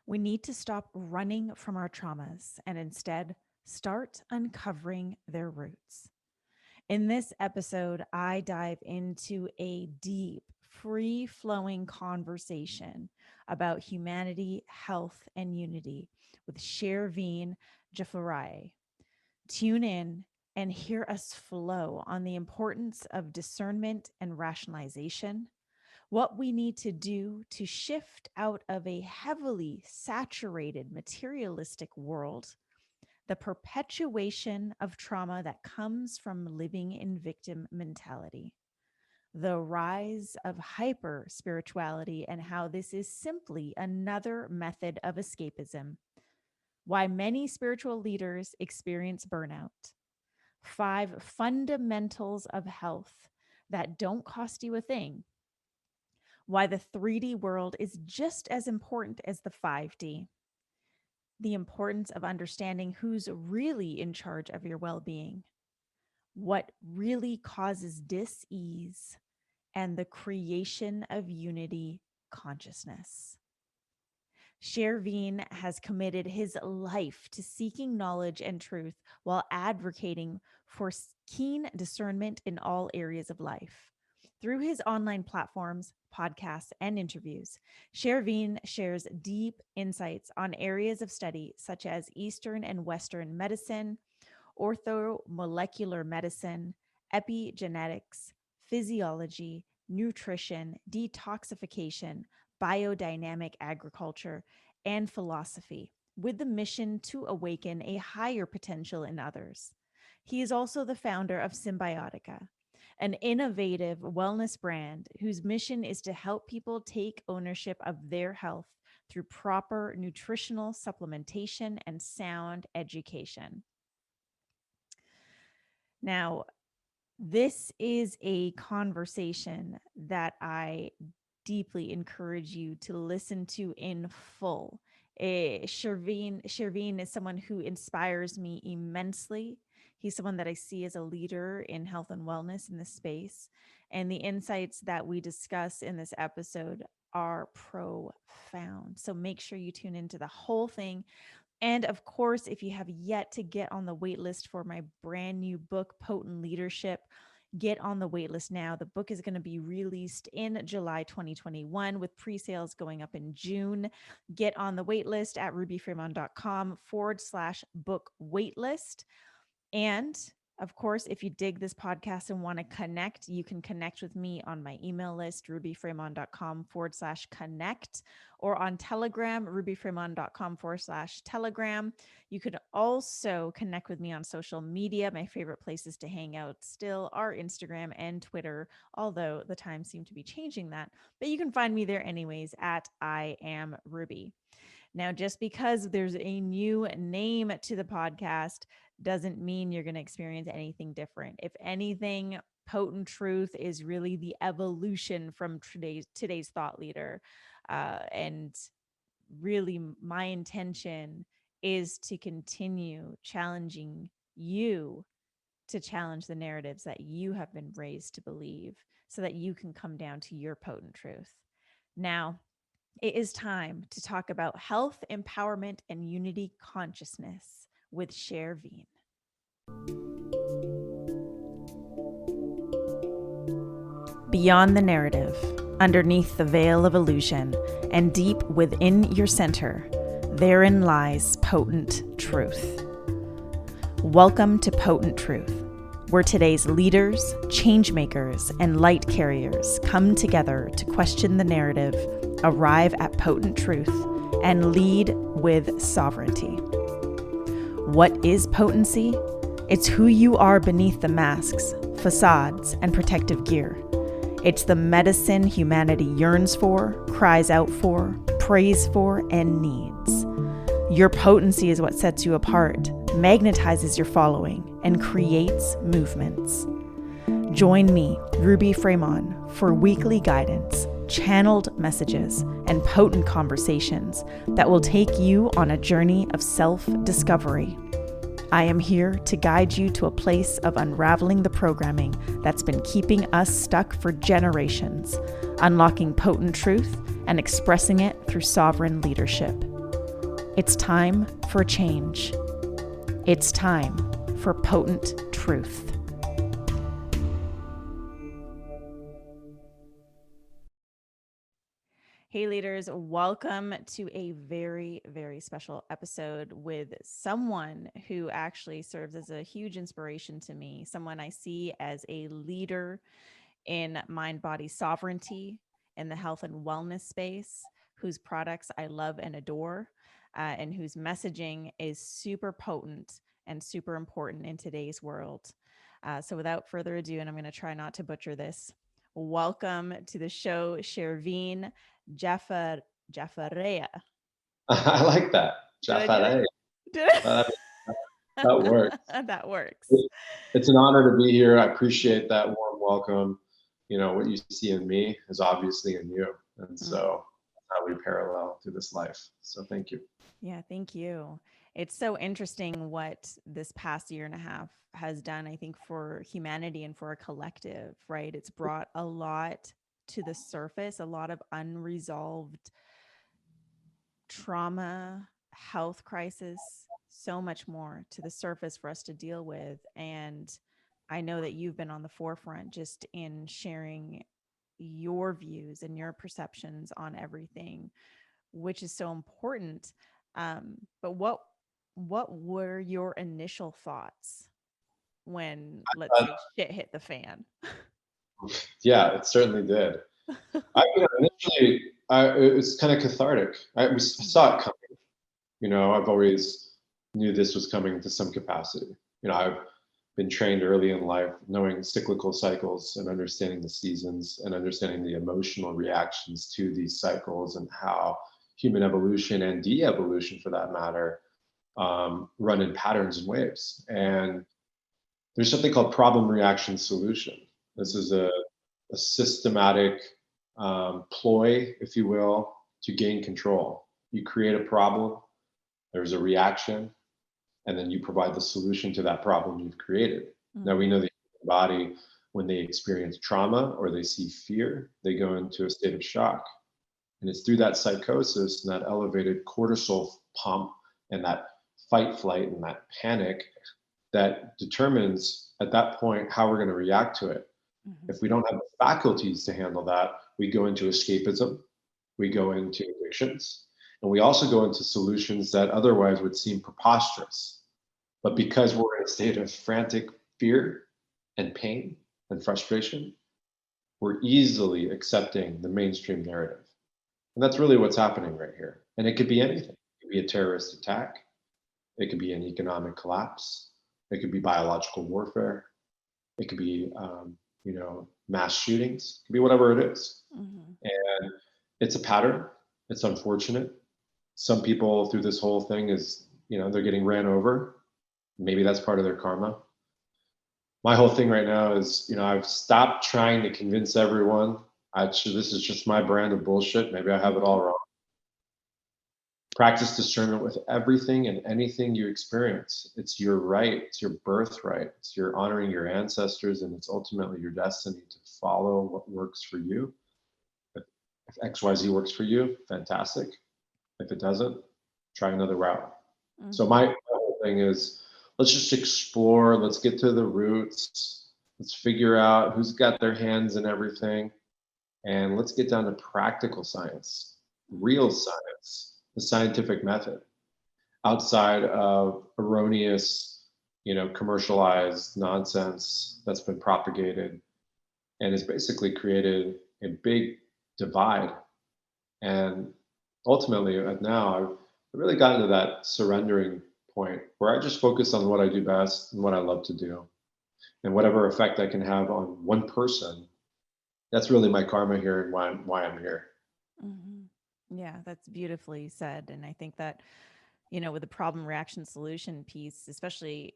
We need to stop running from our traumas and instead start uncovering their roots. In this episode, I dive into a deep, free flowing conversation about humanity, health, and unity with Chervin Jafarieh. Tune in and hear us flow on the importance of discernment and rationalization, what we need to do to shift out of a heavily saturated materialistic world, the perpetuation of trauma that comes from living in victim mentality, the rise of hyper spirituality and how this is simply another method of escapism, why many spiritual leaders experience burnout, 5 fundamentals of health that don't cost you a thing, why the 3D world is just as important as the 5D, the importance of understanding who's really in charge of your well-being, what really causes dis-ease, and the creation of unity consciousness. Chervin has committed his life to seeking knowledge and truth while advocating for keen discernment in all areas of life. Through his online platforms, podcasts, and interviews, Chervin shares deep insights on areas of study such as Eastern and Western medicine, orthomolecular medicine, epigenetics, physiology, nutrition, detoxification, biodynamic agriculture, and philosophy, with the mission to awaken a higher potential in others. He is also the founder of Symbiotica, an innovative wellness brand whose mission is to help people take ownership of their health through proper nutritional supplementation and sound education. Now, this is a conversation that I deeply encourage you to listen to in full. Chervin is someone who inspires me immensely. He's someone that I see as a leader in health and wellness in this space. And the insights that we discuss in this episode are profound. So make sure you tune into the whole thing. And of course, if you have yet to get on the wait list for my brand new book, Potent Leadership, get on the wait list now. The book is going to be released in July 2021 with pre-sales going up in June. Get on the wait list at rubyfremon.com/book waitlist. And of course, if you dig this podcast and want to connect, you can connect with me on my email list, rubyfremon.com/connect, or on Telegram, rubyfremon.com/telegram. You could also connect with me on social media. My favorite places to hang out still are Instagram and Twitter, although the times seem to be changing that. But you can find me there anyways at I Am Ruby. Now, just because there's a new name to the podcast doesn't mean you're going to experience anything different. If anything, Potent Truth is really the evolution from today's thought leader. And really my intention is to continue challenging you to challenge the narratives that you have been raised to believe so that you can come down to your potent truth. Now, it is time to talk about health, empowerment, and unity consciousness with Chervin. Beyond the narrative, underneath the veil of illusion, and deep within your center, therein lies potent truth. Welcome to Potent Truth, where today's leaders, change makers, and light carriers come together to question the narrative, arrive at potent truth, and lead with sovereignty. What is potency? It's who you are beneath the masks, facades, and protective gear. It's the medicine humanity yearns for, cries out for, prays for, and needs. Your potency is what sets you apart, magnetizes your following, and creates movements. Join me, Ruby Fremon, for weekly guidance, channeled messages, and potent conversations that will take you on a journey of self-discovery. I am here to guide you to a place of unraveling the programming that's been keeping us stuck for generations, unlocking potent truth and expressing it through sovereign leadership. It's time for change. It's time for potent truth. Hey leaders, welcome to a very, very special episode with someone who actually serves as a huge inspiration to me, someone I see as a leader in mind-body sovereignty in the health and wellness space, whose products I love and adore, and whose messaging is super potent and super important in today's world. So without further ado, and I'm going to try not to butcher this, welcome to the show, Chervin Jafarieh. I like that. Did I do it? Jafarieh. Did I? That works. That works. It's an honor to be here. I appreciate that warm welcome. You know, what you see in me is obviously in you. And so how we parallel through this life. So thank you. Yeah, thank you. It's so interesting what this past year and a half has done, I think, for humanity and for a collective, right? It's brought a lot to the surface, a lot of unresolved trauma, health crisis, so much more to the surface for us to deal with. And I know that you've been on the forefront just in sharing your views and your perceptions on everything, which is so important. But what were your initial thoughts when, let's say, shit hit the fan? Yeah, it certainly did. Initially, it was kind of cathartic. We saw it coming. You know, I've always knew this was coming to some capacity. You know, I've been trained early in life, knowing cyclical cycles and understanding the seasons and understanding the emotional reactions to these cycles and how human evolution and de-evolution, for that matter, run in patterns and waves. And there's something called problem reaction solution. This is a systematic ploy, if you will, to gain control. You create a problem, there's a reaction, and then you provide the solution to that problem you've created. Now we know the body, when they experience trauma or they see fear, they go into a state of shock. And it's through that psychosis and that elevated cortisol pump and that fight, flight, and that panic that determines at that point how we're going to react to it. If we don't have the faculties to handle that, we go into escapism, we go into addictions, and we also go into solutions that otherwise would seem preposterous. But because we're in a state of frantic fear and pain and frustration, we're easily accepting the mainstream narrative. And that's really what's happening right here. And it could be anything. It could be a terrorist attack. It could be an economic collapse. It could be biological warfare. It could be, mass shootings. It could be whatever it is. And it's a pattern. It's unfortunate. Some people through this whole thing is, they're getting ran over. Maybe that's part of their karma. My whole thing right now is, I've stopped trying to convince everyone. This is just my brand of bullshit. Maybe I have it all wrong. Practice discernment with everything and anything you experience. It's your right. It's your birthright. It's your honoring your ancestors, and it's ultimately your destiny to follow what works for you. If XYZ works for you, fantastic. If it doesn't, try another route. So my whole thing is, let's just explore. Let's get to the roots. Let's figure out who's got their hands in everything. And let's get down to practical science, real science, the scientific method, outside of erroneous, commercialized nonsense that's been propagated and has basically created a big divide. And ultimately, now I've really gotten to that surrendering point where I just focus on what I do best and what I love to do. And whatever effect I can have on one person, that's really my karma here and why I'm here. Yeah, that's beautifully said. And I think that, with the problem reaction solution piece, especially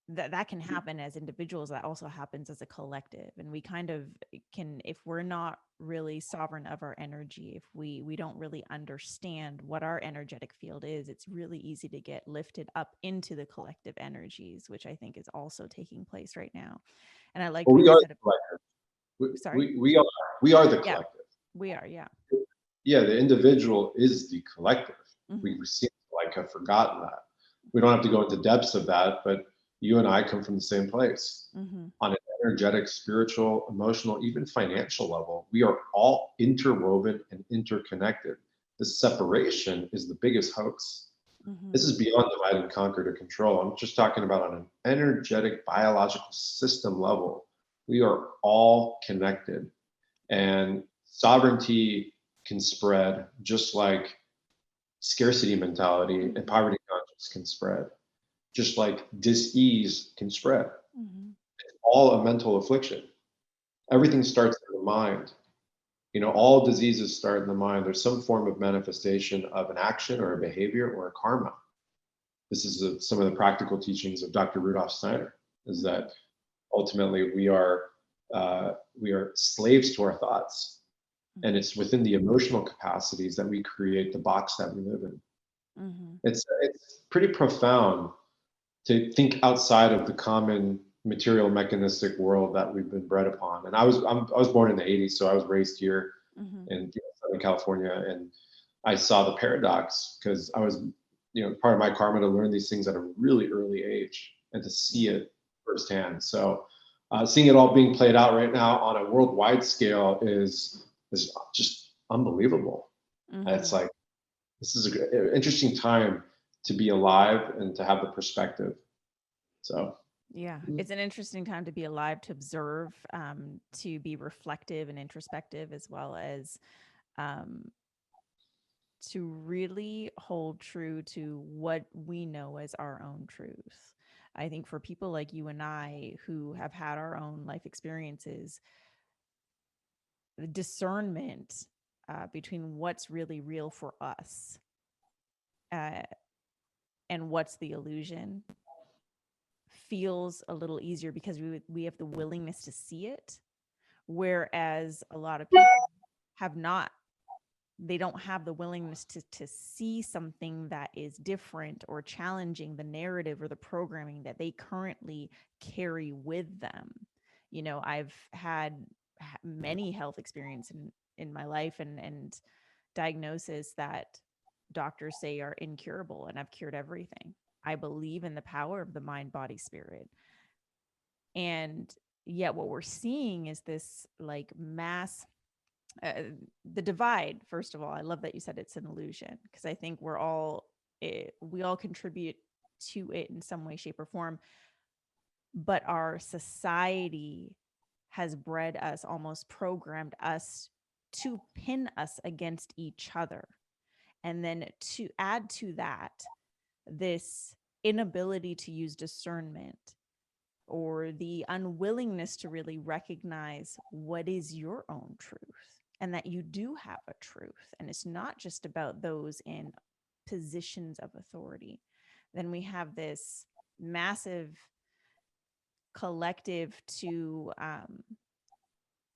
that can happen as individuals, that also happens as a collective. And we kind of can, if we're not really sovereign of our energy, if we don't really understand what our energetic field is, it's really easy to get lifted up into the collective energies, which I think is also taking place right now. And I like well, what we you are said. the collective. Sorry? We are the Yeah, collective. we are. Yeah. Yeah, the individual is the collective. We seem to have forgotten that. We don't have to go into depths of that, but you and I come from the same place. On an energetic, spiritual, emotional, even financial level. We are all interwoven and interconnected. This separation is the biggest hoax. This is beyond divide and conquer to control. I'm just talking about on an energetic, biological system level. We are all connected, and sovereignty can spread just like scarcity mentality and poverty consciousness can spread, just like dis-ease can spread. It's all a mental affliction. Everything starts in the mind. You know, all diseases start in the mind. There's some form of manifestation of an action or a behavior or a karma. This is some of the practical teachings of Dr. Rudolf Steiner, is that ultimately we are slaves to our thoughts. And it's within the emotional capacities that we create the box that we live in. It's pretty profound to think outside of the common material mechanistic world that we've been bred upon. And I was born in the 80s, so I was raised here in Southern California, and I saw the paradox because I was, part of my karma to learn these things at a really early age and to see it firsthand. So seeing it all being played out right now on a worldwide scale is just unbelievable. And it's like, this is an interesting time to be alive and to have the perspective. So yeah, it's an interesting time to be alive, to observe, to be reflective and introspective, as well as to really hold true to what we know as our own truth. I think for people like you and I who have had our own life experiences, the discernment between what's really real for us and what's the illusion feels a little easier because we have the willingness to see it, whereas a lot of people have not. They don't have the willingness to see something that is different or challenging the narrative or the programming that they currently carry with them. I've had many health experience in my life and diagnosis that doctors say are incurable, and I've cured everything. I believe in the power of the mind, body, spirit. And yet what we're seeing is this like mass, the divide. First of all, I love that you said it's an illusion, because I think we all contribute to it in some way, shape, or form. But our society has bred us, almost programmed us to pin us against each other. And then to add to that, this inability to use discernment, or the unwillingness to really recognize what is your own truth, and that you do have a truth. And it's not just about those in positions of authority. Then we have this massive collective to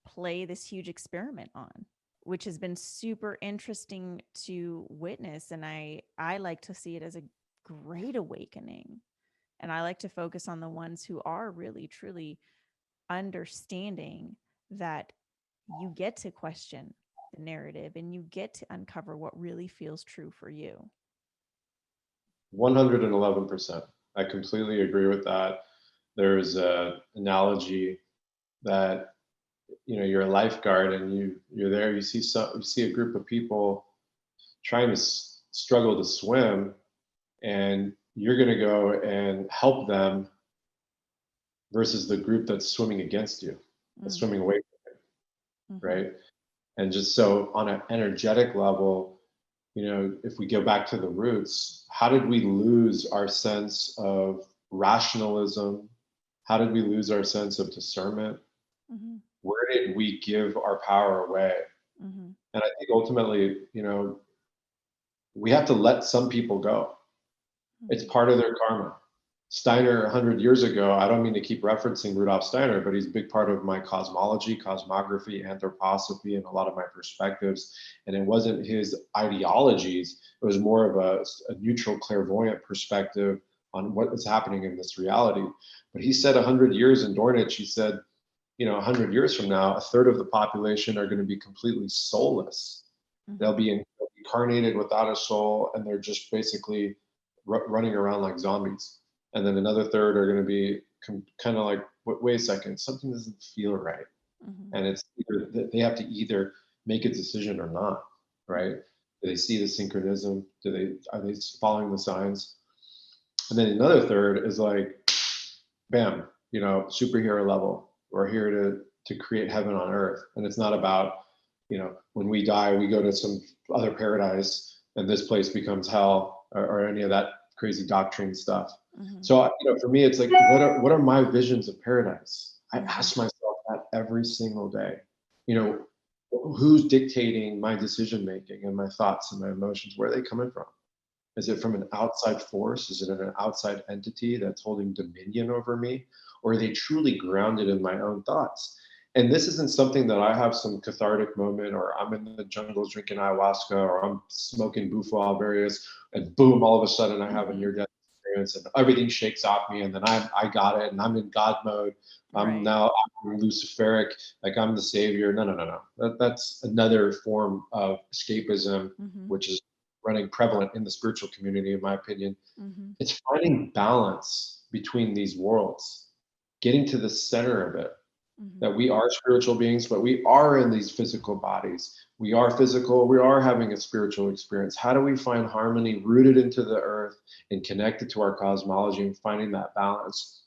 play this huge experiment on, which has been super interesting to witness. And I like to see it as a great awakening. And I like to focus on the ones who are really, truly understanding that you get to question the narrative and you get to uncover what really feels true for you. 111%. I completely agree with that. There's an analogy that you're a lifeguard and you're there. You see a group of people trying to struggle to swim, and you're going to go and help them versus the group that's swimming against you, that's swimming away from you, right? And just so on an energetic level, if we go back to the roots, how did we lose our sense of rationalism? How did we lose our sense of discernment? Where did we give our power away? And I think ultimately, we have to let some people go. It's part of their karma. Steiner, 100 years ago, I don't mean to keep referencing Rudolf Steiner, but he's a big part of my cosmology, cosmography, anthroposophy, and a lot of my perspectives. And it wasn't his ideologies. It was more of a neutral, clairvoyant perspective on what is happening in this reality. But he said 100 years in Dornich, he said, 100 years from now, a third of the population are going to be completely soulless. They'll be incarnated without a soul, and they're just basically running around like zombies. And then another third are going to be kind of like, wait a second, something doesn't feel right. Mm-hmm. And it's either, they have to either make a decision or not, right? Do they see the synchronism? Are they following the signs? And then another third is like, bam, superhero level. We're here to create heaven on earth. And it's not about, when we die, we go to some other paradise and this place becomes hell, or any of that crazy doctrine stuff. Mm-hmm. So, for me, it's like, what are my visions of paradise? I Mm-hmm. ask myself that every single day. Who's dictating my decision making and my thoughts and my emotions? Where are they coming from? Is it from an outside force? Is it an outside entity that's holding dominion over me? Or are they truly grounded in my own thoughts? And this isn't something that I have some cathartic moment, or I'm in the jungles drinking ayahuasca, or I'm smoking bufo alvarius, and boom, all of a sudden I have a near-death experience and everything shakes off me, and then I got it and I'm in God mode. I'm Luciferic, like I'm the savior. No. That's another form of escapism, Mm-hmm. which is running prevalent in the spiritual community, in my opinion. Mm-hmm. It's finding balance between these worlds, getting to the center of it, Mm-hmm. that we are spiritual beings, but we are in these physical bodies. We are physical, we are having a spiritual experience. How do we find harmony rooted into the earth and connected to our cosmology, and finding that balance?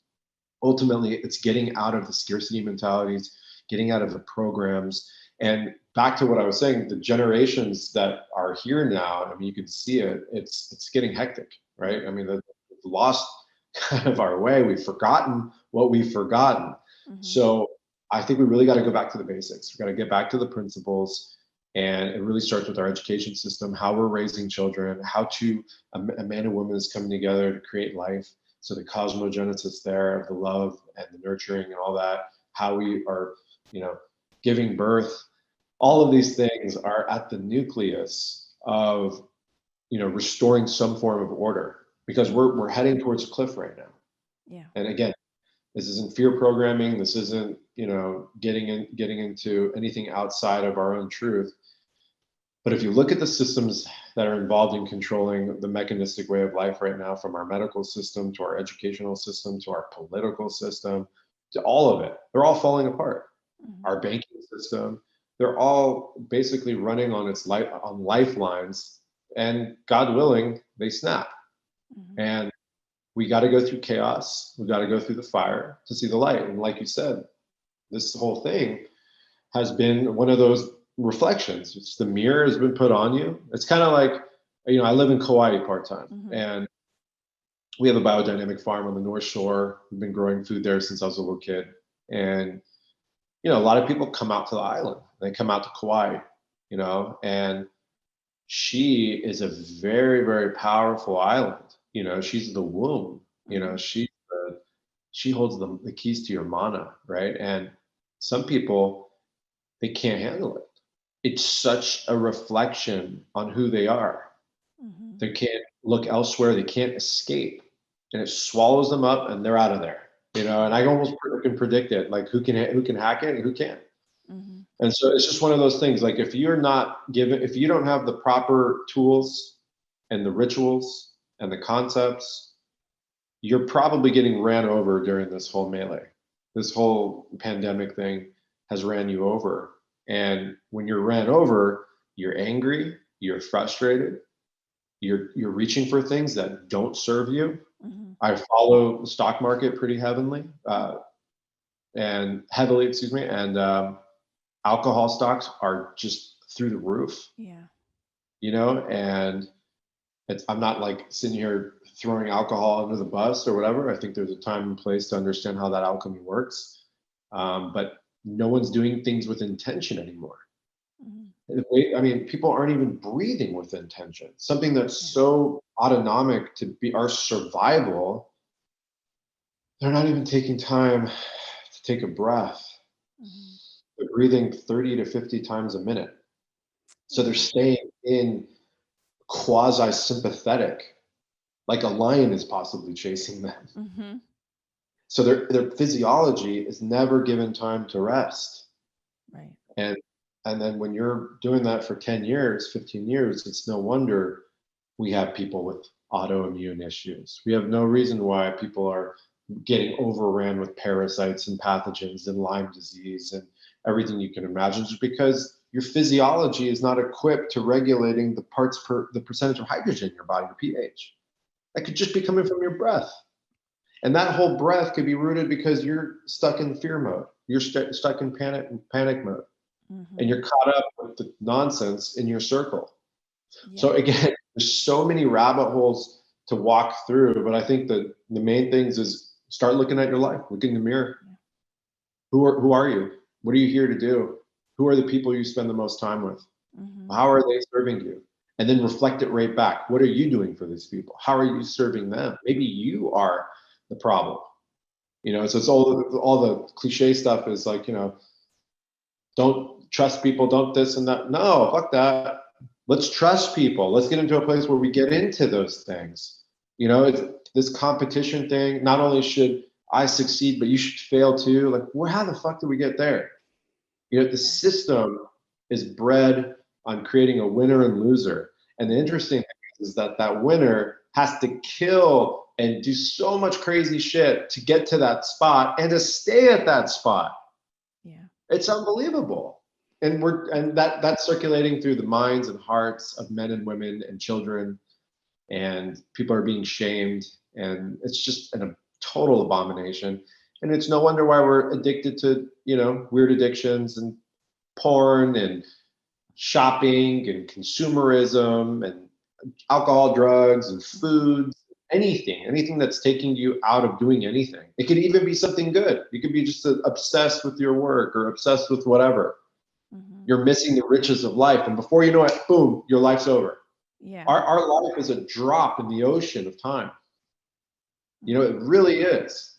Ultimately, it's getting out of the scarcity mentalities, getting out of the programs. And back to what I was saying, the generations that are here now, I mean, you can see it, it's getting hectic, right? I mean, we've lost kind of our way. We've forgotten what we've forgotten. Mm-hmm. So I think we really got to go back to the basics. We've got to get back to the principles. And it really starts with our education system, how we're raising children, how a man and woman is coming together to create life. So the cosmogenesis there of the love and the nurturing and all that, how we are, giving birth, all of these things are at the nucleus of, restoring some form of order, because we're heading towards a cliff right now. Yeah. And again, this isn't fear programming. This isn't, getting into anything outside of our own truth. But if you look at the systems that are involved in controlling the mechanistic way of life right now, from our medical system to our educational system to our political system to all of it, they're all falling apart. Mm-hmm. Our banking system, they're all basically running on on lifelines, and God willing, they snap. Mm-hmm. And we got to go through chaos. We got to go through the fire to see the light. And like you said, this whole thing has been one of those reflections. It's the mirror has been put on you. It's kind of like, I live in Kauai part-time, Mm-hmm. and we have a biodynamic farm on the North Shore. We've been growing food there since I was a little kid. And, a lot of people come out to the island. They come out to Kauai, and she is a very, very powerful island. She's the womb, Mm-hmm. she holds the keys to your mana, right? And some people, they can't handle it. It's such a reflection on who they are. Mm-hmm. They can't look elsewhere. They can't escape, and it swallows them up, and they're out of there. And I almost can predict it, like who can hack it and who can't. Mm-hmm. And so it's just one of those things. Like if you don't have the proper tools and the rituals and the concepts, you're probably getting ran over during this whole melee. This whole pandemic thing has ran you over. And when you're ran over, you're angry, you're frustrated, you're reaching for things that don't serve you. Mm-hmm. I follow the stock market pretty heavily, excuse me, and alcohol stocks are just through the roof. Yeah. And I'm not like sitting here throwing alcohol under the bus or whatever. I think there's a time and place to understand how that alchemy works. But no one's doing things with intention anymore. Mm-hmm. I mean, people aren't even breathing with intention. Something that's so autonomic to be our survival, they're not even taking time to take a breath. Mm-hmm. They're breathing 30 to 50 times a minute. So they're staying in quasi-sympathetic, like a lion is possibly chasing them. Mm-hmm. So their physiology is never given time to rest. Right. And then when you're doing that for 10 years, 15 years, it's no wonder we have people with autoimmune issues. We have no reason why people are getting overran with parasites and pathogens and Lyme disease and everything you can imagine, just because your physiology is not equipped to regulating the percentage of hydrogen in your body, your pH. That could just be coming from your breath. And that whole breath could be rooted because you're stuck in fear mode. You're stuck in panic mode. And you're caught up with the nonsense in your circle. Yeah. So again, there's so many rabbit holes to walk through, but I think that the main things is start looking at your life, look in the mirror. Yeah. Who are you? What are you here to do? Who are the people you spend the most time with? How are they serving you? And then reflect it right back. What are you doing for these people? How are you serving them? Maybe you are the problem. So it's all the cliche stuff is like, don't trust people, don't this and that. No, fuck that. Let's trust people. Let's get into a place where we get into those things. It's this competition thing. Not only should I succeed, but you should fail too. Like, how the fuck did we get there? The system is bred on creating a winner and loser. And the interesting thing is that winner has to kill and do so much crazy shit to get to that spot and to stay at that spot. Yeah. It's unbelievable. And that's circulating through the minds and hearts of men and women and children, and people are being shamed, and it's just a total abomination. And it's no wonder why we're addicted to, weird addictions and porn and shopping and consumerism and alcohol, drugs and foods, anything that's taking you out of doing anything. It could even be something good. You could be just obsessed with your work or obsessed with whatever. You're missing the riches of life. And before you know it, boom, your life's over. Yeah. Our life is a drop in the ocean of time. It really is.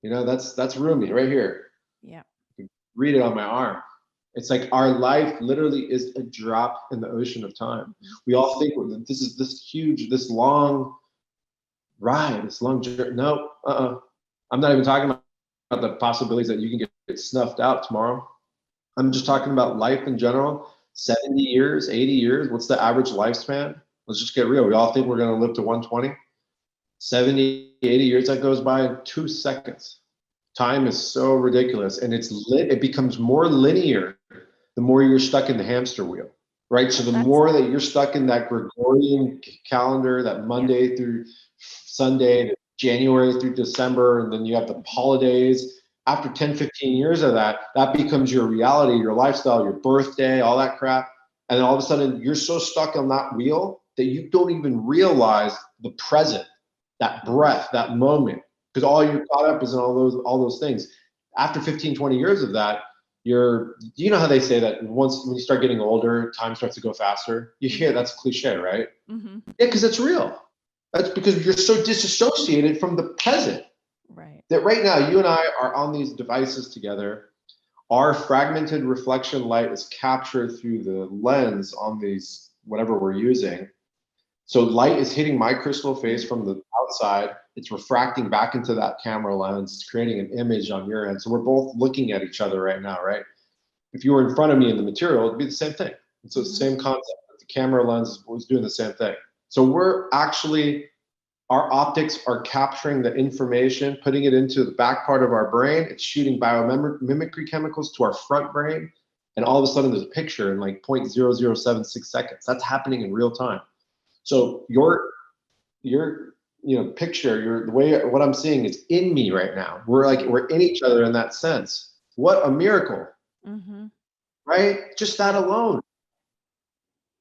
That's Rumi right here. Yeah. You can read it on my arm. It's like our life literally is a drop in the ocean of time. We all think this is this huge, this long ride, this long journey. No, I'm not even talking about the possibilities that you can get snuffed out tomorrow. I'm just talking about life in general. 70 years, 80 years. What's the average lifespan? Let's just get real. We all think we're going to live to 120. 70, 80 years, that goes by in 2 seconds. Time is so ridiculous, and it becomes more linear the more you're stuck in the hamster wheel, right? So the more that you're stuck in that Gregorian calendar, that Monday through Sunday, January through December, and then you have the holidays. After 10, 15 years of that becomes your reality, your lifestyle, your birthday, all that crap. And then all of a sudden you're so stuck on that wheel that you don't even realize the present, that breath, that moment, because all you're caught up is in all those things. After 15, 20 years of that, you know how they say that when you start getting older, time starts to go faster. You hear that's cliche, right? Yeah, because it's real. That's because you're so disassociated from the present. Right. That right now, you and I are on these devices together. Our fragmented reflection light is captured through the lens on these, whatever we're using. So light is hitting my crystal face from the outside. It's refracting back into that camera lens. It's creating an image on your end. So we're both looking at each other right now, right? If you were in front of me in the material, it'd be the same thing. It's the same concept. The camera lens was doing the same thing. So our optics are capturing the information, putting it into the back part of our brain. It's shooting biomimicry chemicals to our front brain. And all of a sudden there's a picture in like 0.0076 seconds. That's happening in real time. So your picture, what I'm seeing is in me right now. We're in each other in that sense. What a miracle, right? Just that alone.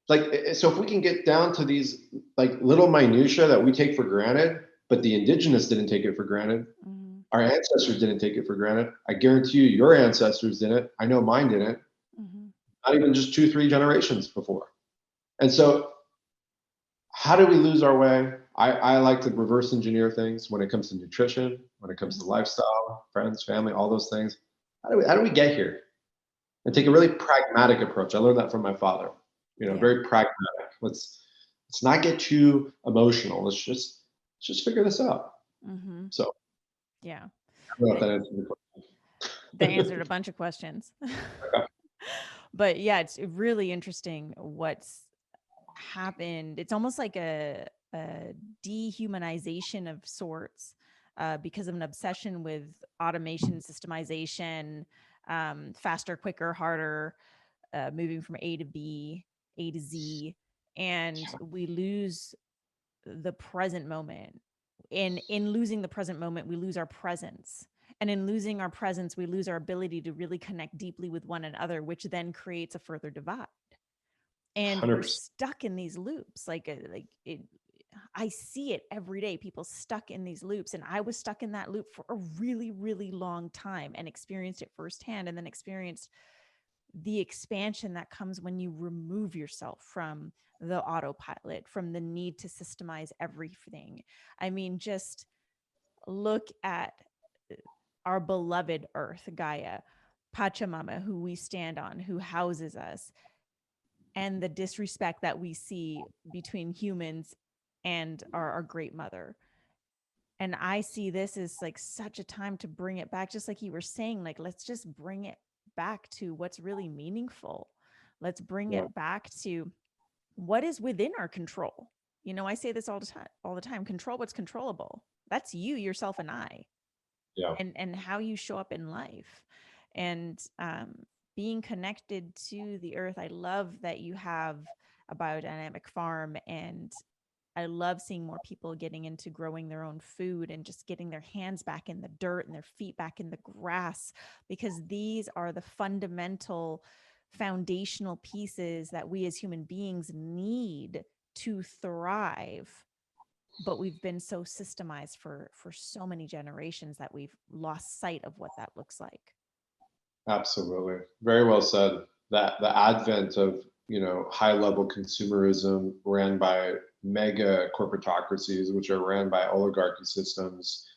So if we can get down to these little minutia that we take for granted, but the indigenous didn't take it for granted. Our ancestors didn't take it for granted. I guarantee you, your ancestors didn't. I know mine didn't. Not even just 2-3 generations before. And so how do we lose our way? I like to reverse engineer things when it comes to nutrition, when it comes to lifestyle, friends, family, all those things. How do we get here? And take a really pragmatic approach. I learned that from my father. Very pragmatic. Let's not get too emotional. Let's just figure this out. So yeah, I don't know if that answered the question. That answered a bunch of questions. Okay. But yeah, it's really interesting what's happened. It's almost like a dehumanization of sorts because of an obsession with automation, systemization, faster, quicker, harder, moving from A to B, A to Z, and we lose the present moment. In losing the present moment, we lose our presence. And in losing our presence, we lose our ability to really connect deeply with one another, which then creates a further divide. And 100%. we're stuck in these loops. I see it every day, people stuck in these loops. And I was stuck in that loop for a really, really long time and experienced it firsthand, and then experienced the expansion that comes when you remove yourself from the autopilot, from the need to systemize everything. I mean, just look at our beloved Earth, Gaia, Pachamama, who we stand on, who houses us, and the disrespect that we see between humans and our great mother. And I see this as like such a time to bring it back, just like you were saying, like, let's just bring it back to what's really meaningful. Let's bring it back to what is within our control. You know, I say this all the time, control what's controllable. That's you, yourself, and I. Yeah. And how you show up in life. And being connected to the earth. I love that you have a biodynamic farm, and I love seeing more people getting into growing their own food and just getting their hands back in the dirt and their feet back in the grass, because these are the fundamental foundational pieces that we as human beings need to thrive. But we've been so systemized for so many generations that we've lost sight of what that looks like. Absolutely. Very well said. That the advent of, high level consumerism ran by mega corporatocracies, which are ran by oligarchy systems,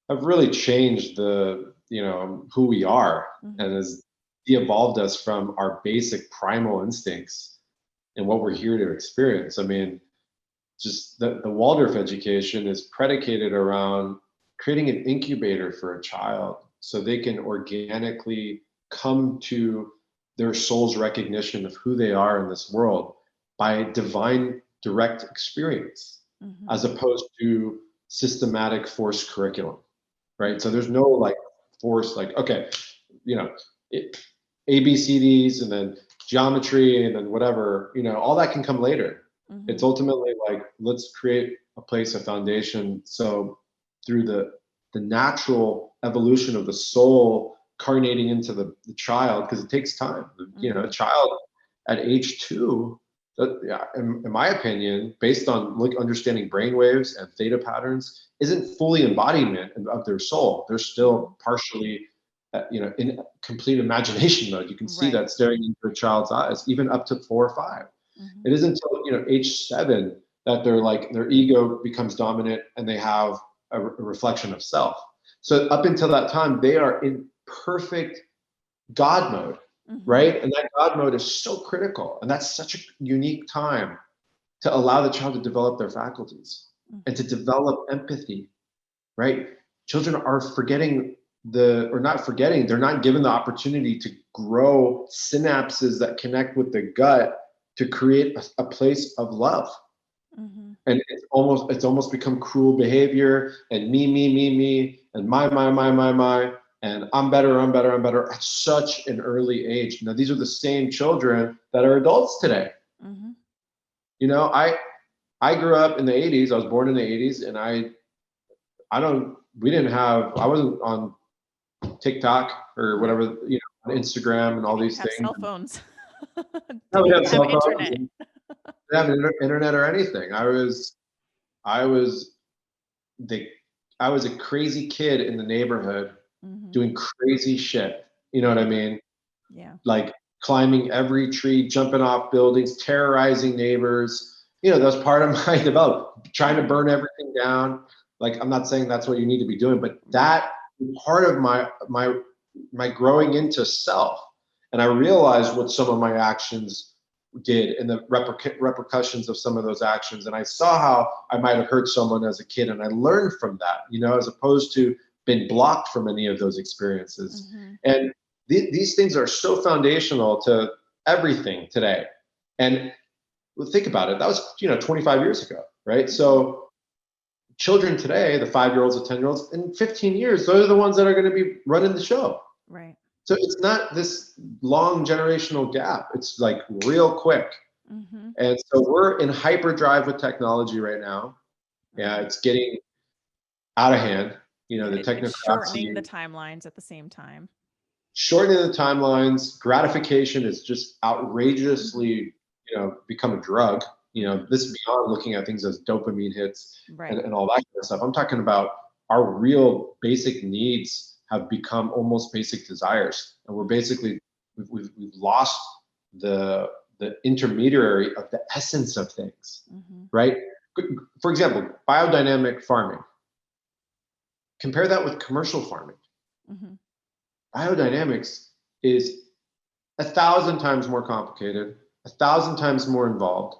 have really changed who we are, and has de-evolved us from our basic primal instincts and what we're here to experience. I mean, just the Waldorf education is predicated around creating an incubator for a child so they can organically come to their soul's recognition of who they are in this world by divine direct experience, as opposed to systematic forced curriculum, right? So there's no like force, like, okay, ABCDs and then geometry and then whatever, all that can come later. It's ultimately like, let's create a place, a foundation. So through the natural evolution of the soul carnating into the child, because it takes time. A child at age 2, in my opinion, based on understanding brainwaves and theta patterns, isn't fully embodiment of their soul. They're still partially, in complete imagination mode. You can see that staring into a child's eyes, even up to 4 or 5. It isn't until age 7 that their ego becomes dominant and they have a reflection of self. So up until that time, they are in perfect God mode, right? And that God mode is so critical, and that's such a unique time to allow the child to develop their faculties and to develop empathy, right? Children are they're not given the opportunity to grow synapses that connect with the gut to create a place of love. And it's almost become cruel behavior and me, and my, and I'm better at such an early age. Now, these are the same children that are adults today. I grew up in the 80s. I was born in the 80s, and I wasn't on TikTok or whatever, on Instagram and all these things. Cell phones. No, we have cell phones. Internet. We have internet or anything. I was a crazy kid in the neighborhood doing crazy shit. You know what I mean? Yeah. Like climbing every tree, jumping off buildings, terrorizing neighbors. That's part of my development, trying to burn everything down. Like, I'm not saying that's what you need to be doing, but that part of my growing into self. And I realized what some of my actions did and the repercussions of some of those actions. And I saw how I might have hurt someone as a kid, and I learned from that, as opposed to being blocked from any of those experiences. And these things are so foundational to everything today. And think about it. That was, 25 years ago. right? So children today, the 5-year-olds, the 10-year-olds, in 15 years, those are the ones that are going to be running the show. Right. So it's not this long generational gap. It's like real quick. Mm-hmm. And so we're in hyperdrive with technology right now. Yeah, Mm-hmm. it's getting out of hand. You know, Yeah, the it's shortening technocracy, the timelines at the same time. shortening the timelines, gratification is just outrageously, Mm-hmm. become a drug. Mm-hmm. This is beyond looking at things as dopamine hits Right. and all that kind of stuff. I'm talking about our real basic needs have become almost basic desires. And we're basically, we've lost the, the intermediary of the essence of things, Mm-hmm. right? For example, biodynamic farming. Compare that with commercial farming. Mm-hmm. Biodynamics is 1,000 times more complicated, 1,000 times more involved.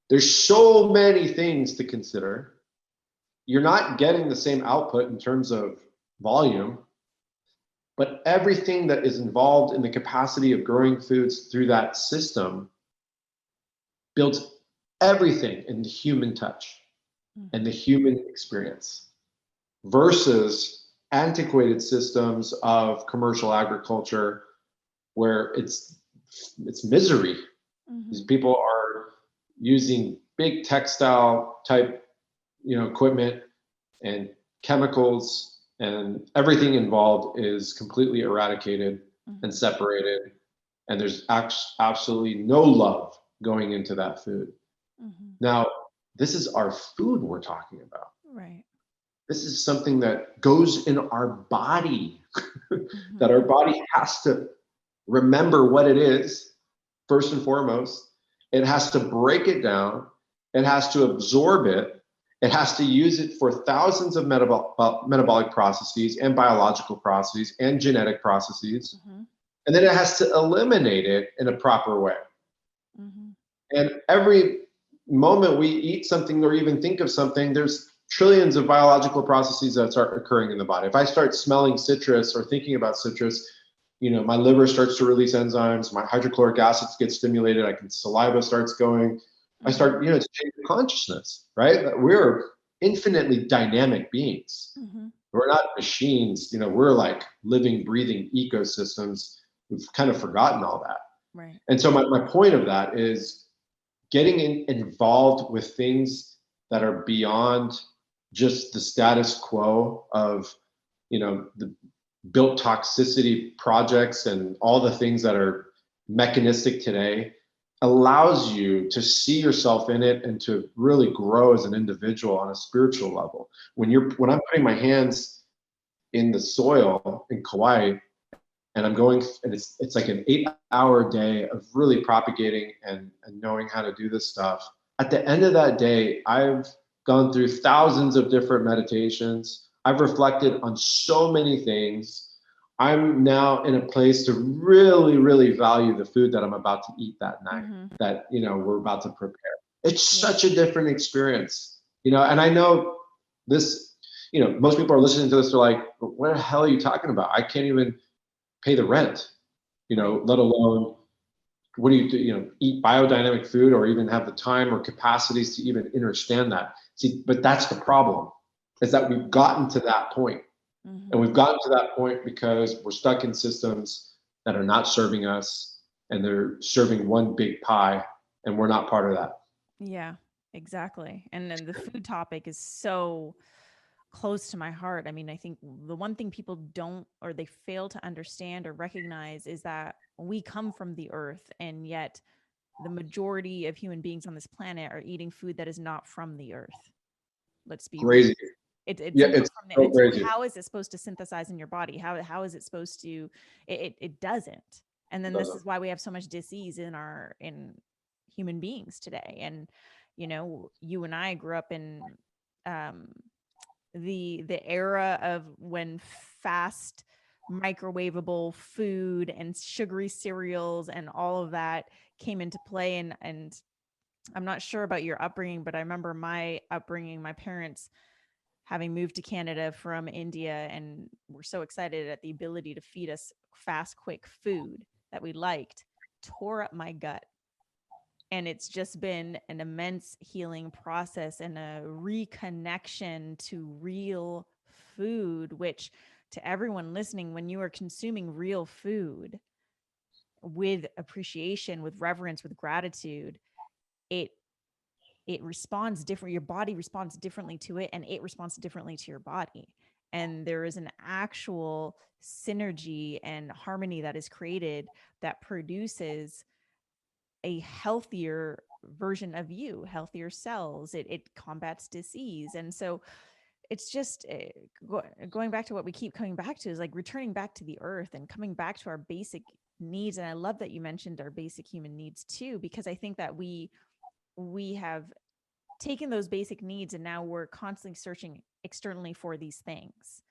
There's so many things to consider. You're not getting the same output in terms of volume, but everything that is involved in the capacity of growing foods through that system builds everything in the human touch and the Mm-hmm. human experience versus antiquated systems of commercial agriculture where it's misery. These Mm-hmm. people are using big textile type, equipment and chemicals, and everything involved is completely eradicated and Mm-hmm. separated. And there's absolutely no love going into that food. Mm-hmm. Now, this is our food we're talking about. Right. This is something that goes in our body, that Mm-hmm. our body has to remember what it is, first and foremost. It has to break it down. It has to absorb it. It has to use it for thousands of metabolic processes and biological processes and genetic processes. Mm-hmm. And then it has to eliminate it in a proper way. Mm-hmm. And every moment we eat something or even think of something, there's trillions of biological processes that start occurring in the body. If I start smelling citrus or thinking about citrus, my liver starts to release enzymes, my hydrochloric acids get stimulated, saliva starts going. I Mm-hmm. start, to change consciousness, right? That we're infinitely dynamic beings. Mm-hmm. We're not machines, we're like living, breathing ecosystems. We've kind of forgotten all that. Right. And so my point of that is getting involved with things that are beyond just the status quo of, the built toxicity projects and all the things that are mechanistic today allows you to see yourself in it and to really grow as an individual on a spiritual level. When I'm putting my hands in the soil in Kauai and I'm going, and it's like an 8-hour day of really propagating and knowing how to do this stuff. At the end of that day, I've gone through thousands of different meditations. I've reflected on so many things. I'm now in a place to really, really value the food that I'm about to eat that night, Mm-hmm. that, we're about to prepare. It's Yeah. such a different experience, and I know this, most people are listening to this, they're like, what the hell are you talking about? I can't even pay the rent, Right. let alone what do you do, eat biodynamic food or even have the time or capacities to even understand that. See, but that's the problem, is that we've gotten to that point. And Mm-hmm. we've gotten to that point because we're stuck in systems that are not serving us and they're serving one big pie and we're not part of that. Yeah, exactly. And then the food topic is so close to my heart. I mean, I think the one thing people don't or they fail to understand or recognize is that we come from the earth, and yet the majority of human beings on this planet are eating food that is not from the earth. Let's be real. Crazy. It's Yeah, not it's from the, so and so crazy. how is it supposed to synthesize in your body? How is it supposed to, it doesn't. And then It this doesn't. is why we have so much disease in human beings today. And you and I grew up in um the era of when fast microwavable food and sugary cereals and all of that came into play. And I'm not sure about your upbringing, but I remember my upbringing, my parents having moved to Canada from India, and were so excited at the ability to feed us fast, quick food that we liked, tore up my gut. And it's just been an immense healing process and a reconnection to real food, which to everyone listening, when you are consuming real food with appreciation, with reverence, with gratitude, it responds different. Your body responds differently to it, and it responds differently to your body. And there is an actual synergy and harmony that is created that produces a healthier version of you, healthier cells. It combats disease. And so it's just going back to what we keep coming back to, is like returning back to the earth and coming back to our basic needs. And I love that you mentioned our basic human needs too, because I think that we have taken those basic needs and now we're constantly searching externally for these things.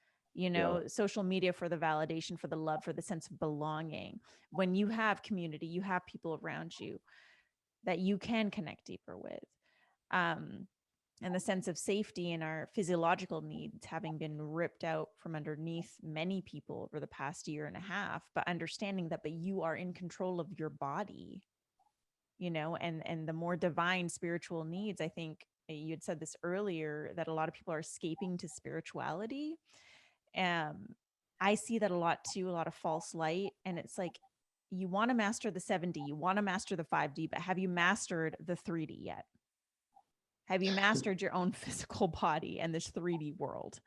Social media for the validation, for the love, for the sense of belonging. When you have community, you have people around you that you can connect deeper with. And the sense of safety and our physiological needs having been ripped out from underneath many people over the past year and a half, but understanding that, but you are in control of your body, and the more divine spiritual needs. I think you had said this earlier, that a lot of people are escaping to spirituality. I see that a lot too, a lot of false light. And it's like, you want to master the 7D, you want to master the 5D, but have you mastered the 3D yet? Have you mastered your own physical body and this 3D world?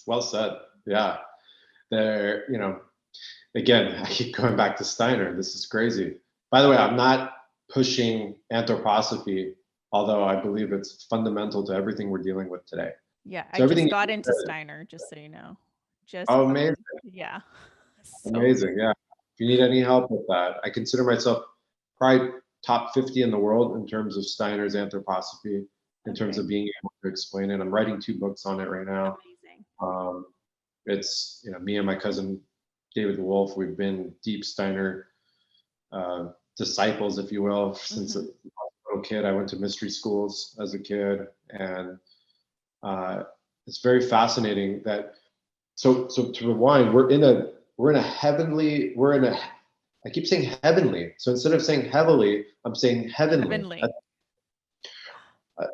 Well said. Yeah. There, again, I keep going back to Steiner. This is crazy. By the way, I'm not pushing anthroposophy, although I believe it's fundamental to everything we're dealing with today. Yeah, So I just got into Steiner, just so you know. Amazing. Yeah. Amazing. Yeah. If you need any help with that, I consider myself probably top 50 in the world in terms of Steiner's anthroposophy, in terms of being able to explain it. I'm writing 2 books on it right now. Amazing. It's, me and my cousin David the Wolf, we've been deep Steiner disciples, if you will, since a little kid. I went to mystery schools as a kid, and it's very fascinating that. So to rewind, we're in a heavenly. I keep saying heavenly. So instead of saying heavily, I'm saying heavenly.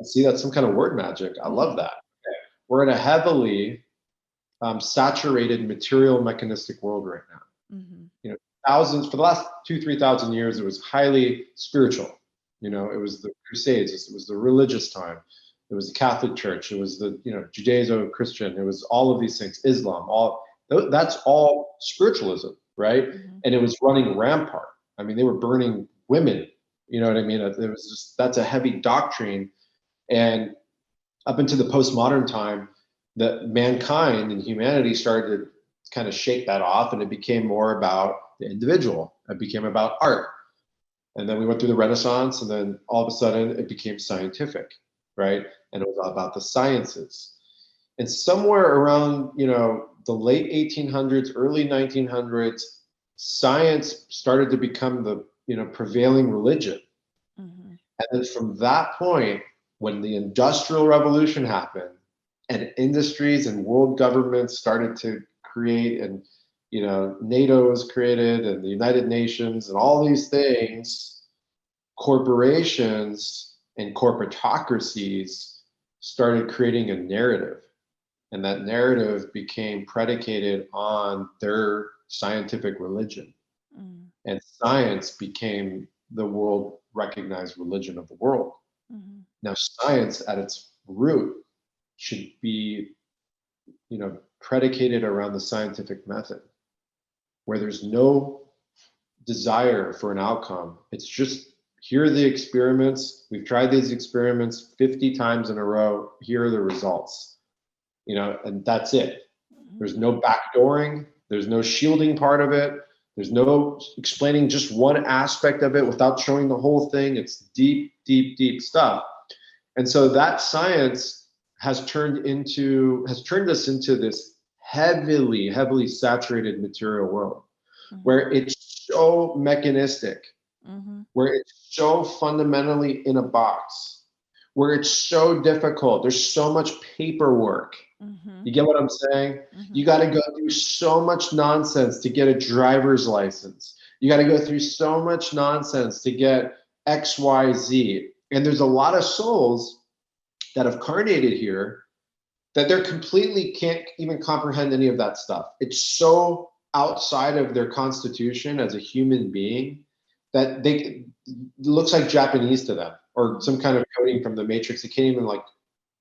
See, that's some kind of word magic. I love that. Okay. We're in a heavily saturated material mechanistic world right now. For the last 2,000-3,000 years, it was highly spiritual. It was the Crusades, it was the religious time, it was the Catholic Church, it was the Judeo-Christian, it was all of these things, Islam, that's all spiritualism, right? And it was running rampart. I mean, they were burning women. You know what I mean? It was just, that's a heavy doctrine. And up into the postmodern time, that mankind and humanity started to kind of shake that off, and it became more about the individual. It became about art. And then we went through the Renaissance, and then all of a sudden it became scientific, right? And it was all about the sciences. And somewhere around, the late 1800s, early 1900s, science started to become the, prevailing religion. And then from that point, when the Industrial Revolution happened, and industries and world governments started to create, and NATO was created, and the United Nations, and all these things, corporations and corporatocracies started creating a narrative, and that narrative became predicated on their scientific religion. And science became the world recognized religion of the world. Now, science at its root should be, predicated around the scientific method, where there's no desire for an outcome. It's just, here are the experiments. We've tried these experiments 50 times in a row. Here are the results, and that's it. There's no backdooring. There's no shielding part of it. There's no explaining just one aspect of it without showing the whole thing. It's deep, deep, deep stuff. And so that science has turned us into this heavily, heavily saturated material world, where it's so mechanistic, where it's so fundamentally in a box, where it's so difficult. There's so much paperwork. You get what I'm saying? You got to go through so much nonsense to get a driver's license. You got to go through so much nonsense to get XYZ. And there's a lot of souls that have carnated here that they're completely can't even comprehend any of that stuff. It's so outside of their constitution as a human being that they it looks like Japanese to them, or some kind of coding from the Matrix. They can't even like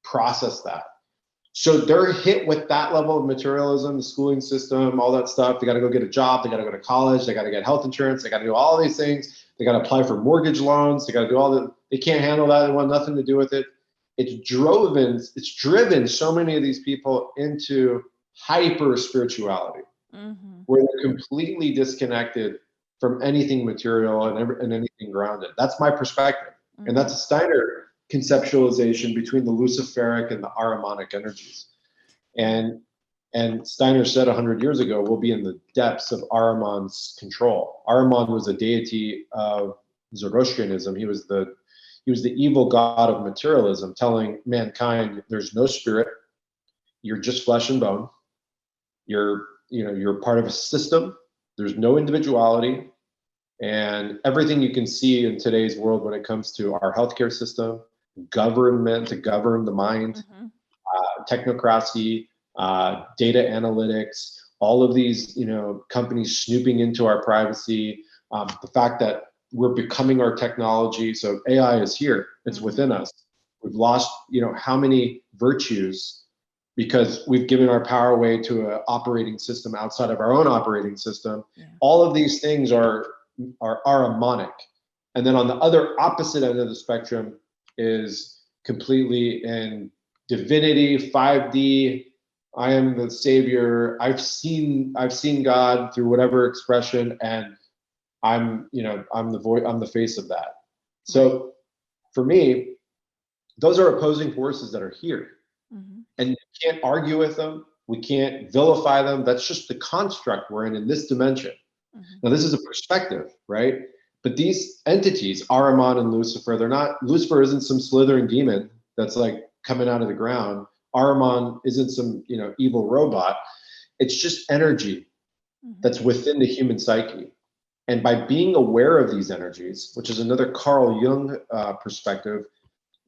process that. So they're hit with that level of materialism, the schooling system, all that stuff. They got to go get a job. They got to go to college. They got to get health insurance. They got to do all these things. They got to apply for mortgage loans. They got to do all that. They can't handle that. They want nothing to do with it. It's driven so many of these people into hyper spirituality, where they're completely disconnected from anything material and anything grounded. That's my perspective. And that's a Steiner conceptualization between the Luciferic and the Ahrimanic energies. And Steiner said 100 years ago, we'll be in the depths of Ahriman's control. Ahriman was a deity of Zoroastrianism. He was the evil god of materialism, telling mankind there's no spirit, you're just flesh and bone. You're part of a system. There's no individuality. And everything you can see in today's world when it comes to our healthcare system, government to govern the mind, technocracy, data analytics, all of these companies snooping into our privacy, the fact that we're becoming our technology. So AI is here, it's within us. We've lost how many virtues because we've given our power away to an operating system outside of our own operating system. All of these things are Ahrimanic. And then on the other opposite end of the spectrum is completely in divinity, 5D. I am the savior. I've seen God through whatever expression, and I'm the face of that. So for me, those are opposing forces that are here. And you can't argue with them. We can't vilify them. That's just the construct we're in this dimension. Now, this is a perspective, right? But these entities, Ahriman and Lucifer, Lucifer isn't some slithering demon that's like coming out of the ground. Ahriman isn't some, evil robot. It's just energy that's within the human psyche. And by being aware of these energies, which is another Carl Jung perspective,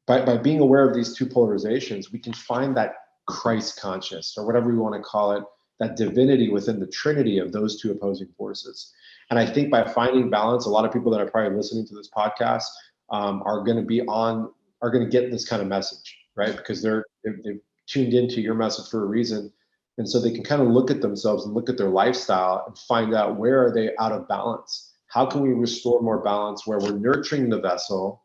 by being aware of these two polarizations, we can find that Christ conscious, or whatever we want to call it, that divinity within the trinity of those two opposing forces. And I think by finding balance, a lot of people that are probably listening to this podcast are going to get this kind of message, right? Because they've tuned into your message for a reason. And so they can kind of look at themselves and look at their lifestyle and find out, where are they out of balance? How can we restore more balance where we're nurturing the vessel?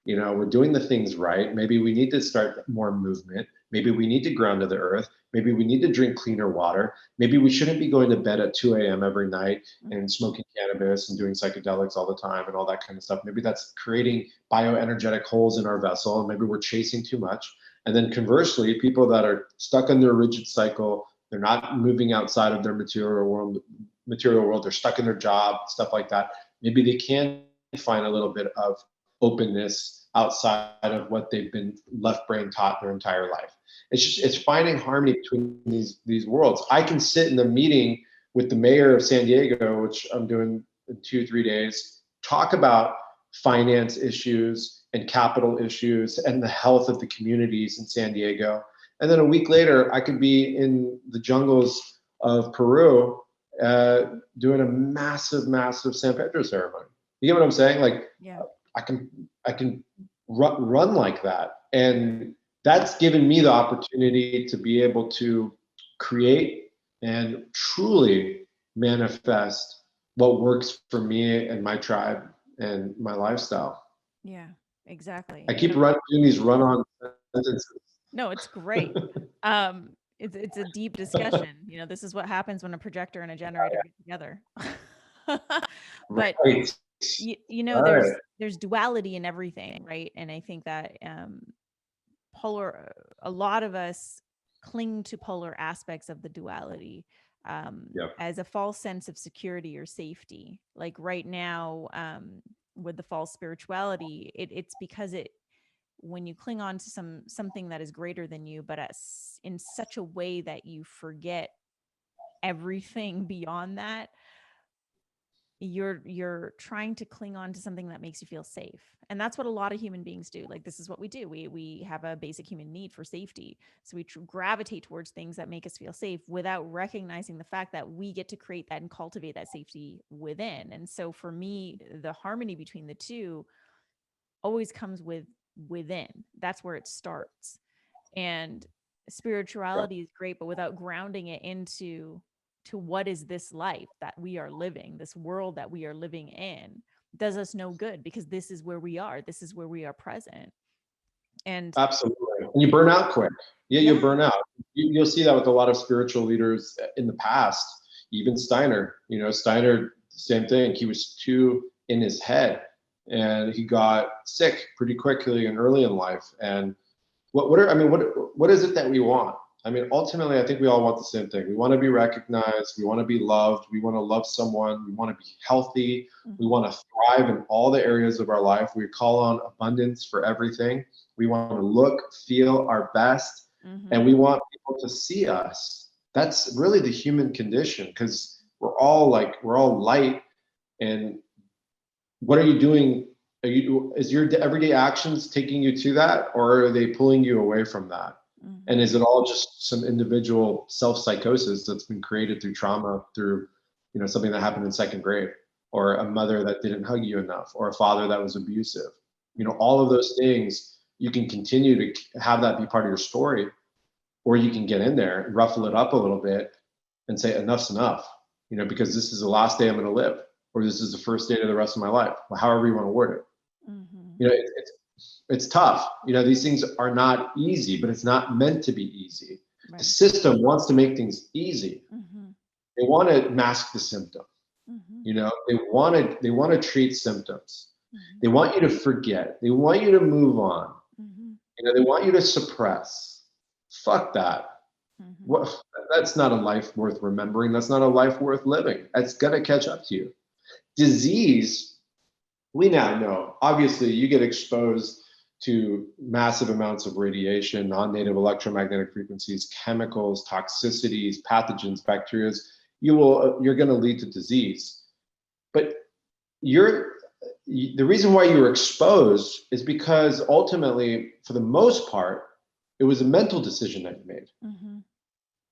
We're doing the things right. Maybe we need to start more movement. Maybe we need to ground to the earth. Maybe we need to drink cleaner water. Maybe we shouldn't be going to bed at 2 a.m. every night and smoking cannabis and doing psychedelics all the time and all that kind of stuff. Maybe that's creating bioenergetic holes in our vessel, and maybe we're chasing too much. And then conversely, people that are stuck in their rigid cycle, they're not moving outside of their material world, they're stuck in their job, stuff like that. Maybe they can find a little bit of openness outside of what they've been left brain taught their entire life. It's finding harmony between these worlds. I can sit in the meeting with the mayor of San Diego, which I'm doing in 2-3 days, talk about finance issues and capital issues and the health of the communities in San Diego. And then a week later, I could be in the jungles of Peru doing a massive San Pedro ceremony. You get what I'm saying? Like, I can run like that. And that's given me the opportunity to be able to create and truly manifest what works for me and my tribe and my lifestyle. Yeah, exactly. I keep doing these run-on sentences. No, it's great. It's a deep discussion. This is what happens when a projector and a generator get together. But right. there's duality in everything, right? And I think that a lot of us cling to polar aspects of the duality as a false sense of security or safety. Like right now, with the false spirituality, it's because when you cling on to something that is greater than you, but in such a way that you forget everything beyond that, you're trying to cling on to something that makes you feel safe. And that's what a lot of human beings do. Like, this is what we do. We have a basic human need for safety. So we gravitate towards things that make us feel safe without recognizing the fact that we get to create that and cultivate that safety within. And so for me, the harmony between the two always comes within. That's where it starts. And spirituality is great, but without grounding it into what is this life that we are living, this world that we are living in, does us no good, because this is where we are. This is where we are present. And absolutely. And you burn out quick. Yeah, you burn out. You'll see that with a lot of spiritual leaders in the past, even Steiner. Steiner, same thing. He was too in his head, and he got sick pretty quickly and early in life. And what is it that we want? I mean, ultimately, I think we all want the same thing. We want to be recognized. We want to be loved. We want to love someone. We want to be healthy. We want to thrive in all the areas of our life. We call on abundance for everything. We want to look, feel our best, and we want people to see us. That's really the human condition, because we're all light. And what are you doing? Is your everyday actions taking you to that, or are they pulling you away from that? And is it all just some individual self-psychosis that's been created through trauma, through something that happened in second grade, or a mother that didn't hug you enough, or a father that was abusive? All of those things, you can continue to have that be part of your story, or you can get in there and ruffle it up a little bit and say enough's enough, because this is the last day I'm going to live, or this is the first day of the rest of my life, however you want to word it. It's tough. These things are not easy, but it's not meant to be easy. Right. The system wants to make things easy. They want to mask the symptom. They want to treat symptoms. They want you to forget. They want you to move on. They want you to suppress. Fuck that. That's not a life worth remembering. That's not a life worth living. It's gonna catch up to you. Disease, we now know. Obviously, you get exposed to massive amounts of radiation, non-native electromagnetic frequencies, chemicals, toxicities, pathogens, bacteria. You're going to lead to disease. But the reason why you were exposed is because ultimately, for the most part, it was a mental decision that you made,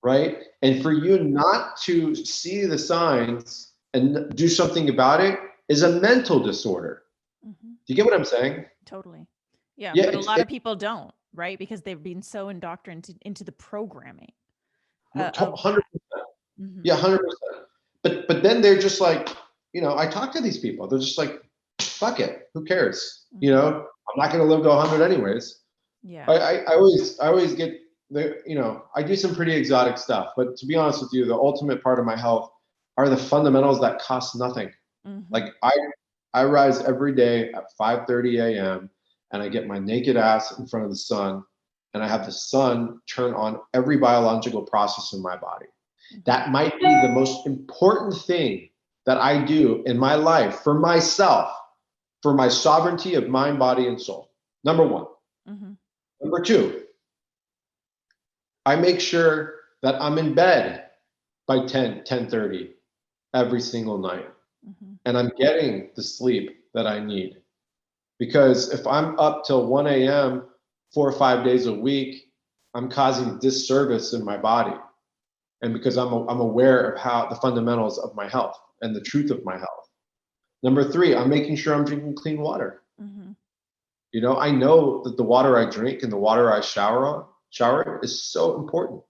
right? And for you not to see the signs and do something about it is a mental disorder. Do you get what I'm saying? Totally. Yeah, but a lot of people don't, right? Because they've been so indoctrinated into the programming. 100%. Yeah, 100%. But then they're just like, I talk to these people. They're just like, fuck it, who cares? I'm not going to live to 100 anyways. Yeah. I always get the, I do some pretty exotic stuff, but to be honest with you, the ultimate part of my health are the fundamentals that cost nothing. Like I rise every day at 5:30 a.m. and I get my naked ass in front of the sun, and I have the sun turn on every biological process in my body. That might be the most important thing that I do in my life for myself, for my sovereignty of mind, body, and soul. Number one. Number two, I make sure that I'm in bed by 10:30 every single night. And I'm getting the sleep that I need. Because if I'm up till 1 a.m. 4 or 5 days a week, I'm causing disservice in my body. And because I'm aware of how the fundamentals of my health and the truth of my health. Number three, I'm making sure I'm drinking clean water. I know that the water I drink and the water I shower in is so important.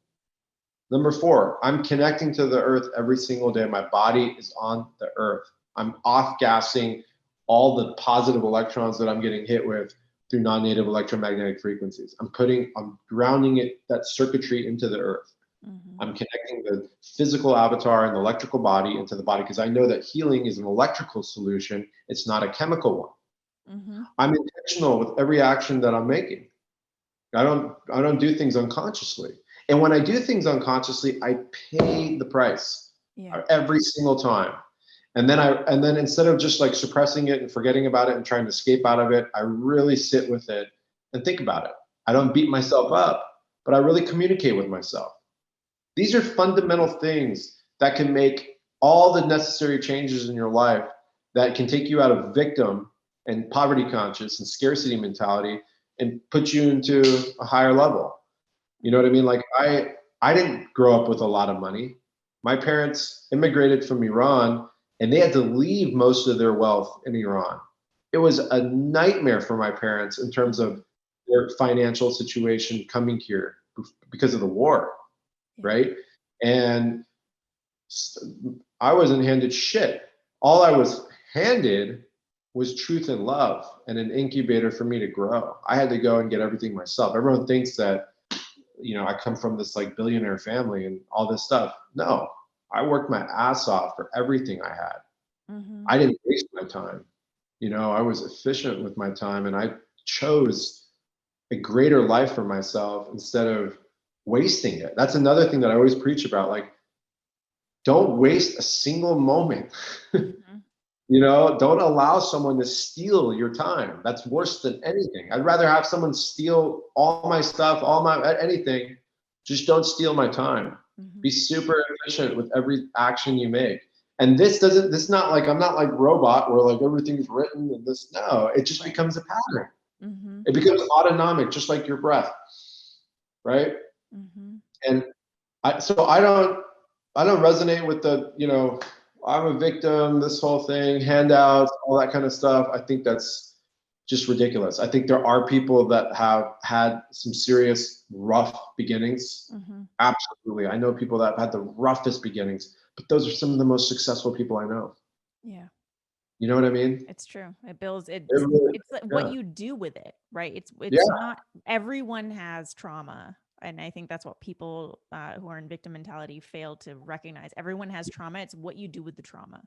Number four, I'm connecting to the earth every single day. My body is on the earth. I'm off-gassing all the positive electrons that I'm getting hit with through non-native electromagnetic frequencies. I'm grounding that circuitry into the earth. I'm connecting the physical avatar and the electrical body into the body, because I know that healing is an electrical solution. It's not a chemical one. I'm intentional with every action that I'm making. I don't do things unconsciously. And when I do things unconsciously, I pay the price every single time. And then instead of just like suppressing it and forgetting about it and trying to escape out of it, I really sit with it and think about it. I don't beat myself up, but I really communicate with myself. These are fundamental things that can make all the necessary changes in your life that can take you out of victim and poverty conscious and scarcity mentality and put you into a higher level. You know what I mean? Like I didn't grow up with a lot of money. My parents immigrated from Iran and they had to leave most of their wealth in Iran. It was a nightmare for my parents in terms of their financial situation coming here because of the war, right? And I wasn't handed shit. All I was handed was truth and love and an incubator for me to grow. I had to go and get everything myself. Everyone thinks that, you know, I come from this like billionaire family and all this stuff. No, I worked my ass off for everything I had. I didn't waste my time. You know, I was efficient with my time and I chose a greater life for myself instead of wasting it. That's another thing that I always preach about. Like, don't waste a single moment. You know, don't allow someone to steal your time. That's worse than anything. I'd rather have someone steal all my stuff, all my anything. Just don't steal my time. Be super efficient with every action you make. And this not like, I'm not like robot where like everything's written and this, no, it just becomes a pattern. It becomes autonomic, just like your breath. Right. And I don't resonate with the, you know, I'm a victim, this whole thing, handouts, all that kind of stuff. I think that's just ridiculous. I think there are people that have had some serious rough beginnings. Absolutely. I know people that have had the roughest beginnings, but those are some of the most successful people I know. Yeah. You know what I mean? It's true. It builds it. Really, It's like what you do with it, right? It's not, everyone has trauma. And I think that's what people who are in victim mentality fail to recognize. Everyone has trauma. It's what you do with the trauma.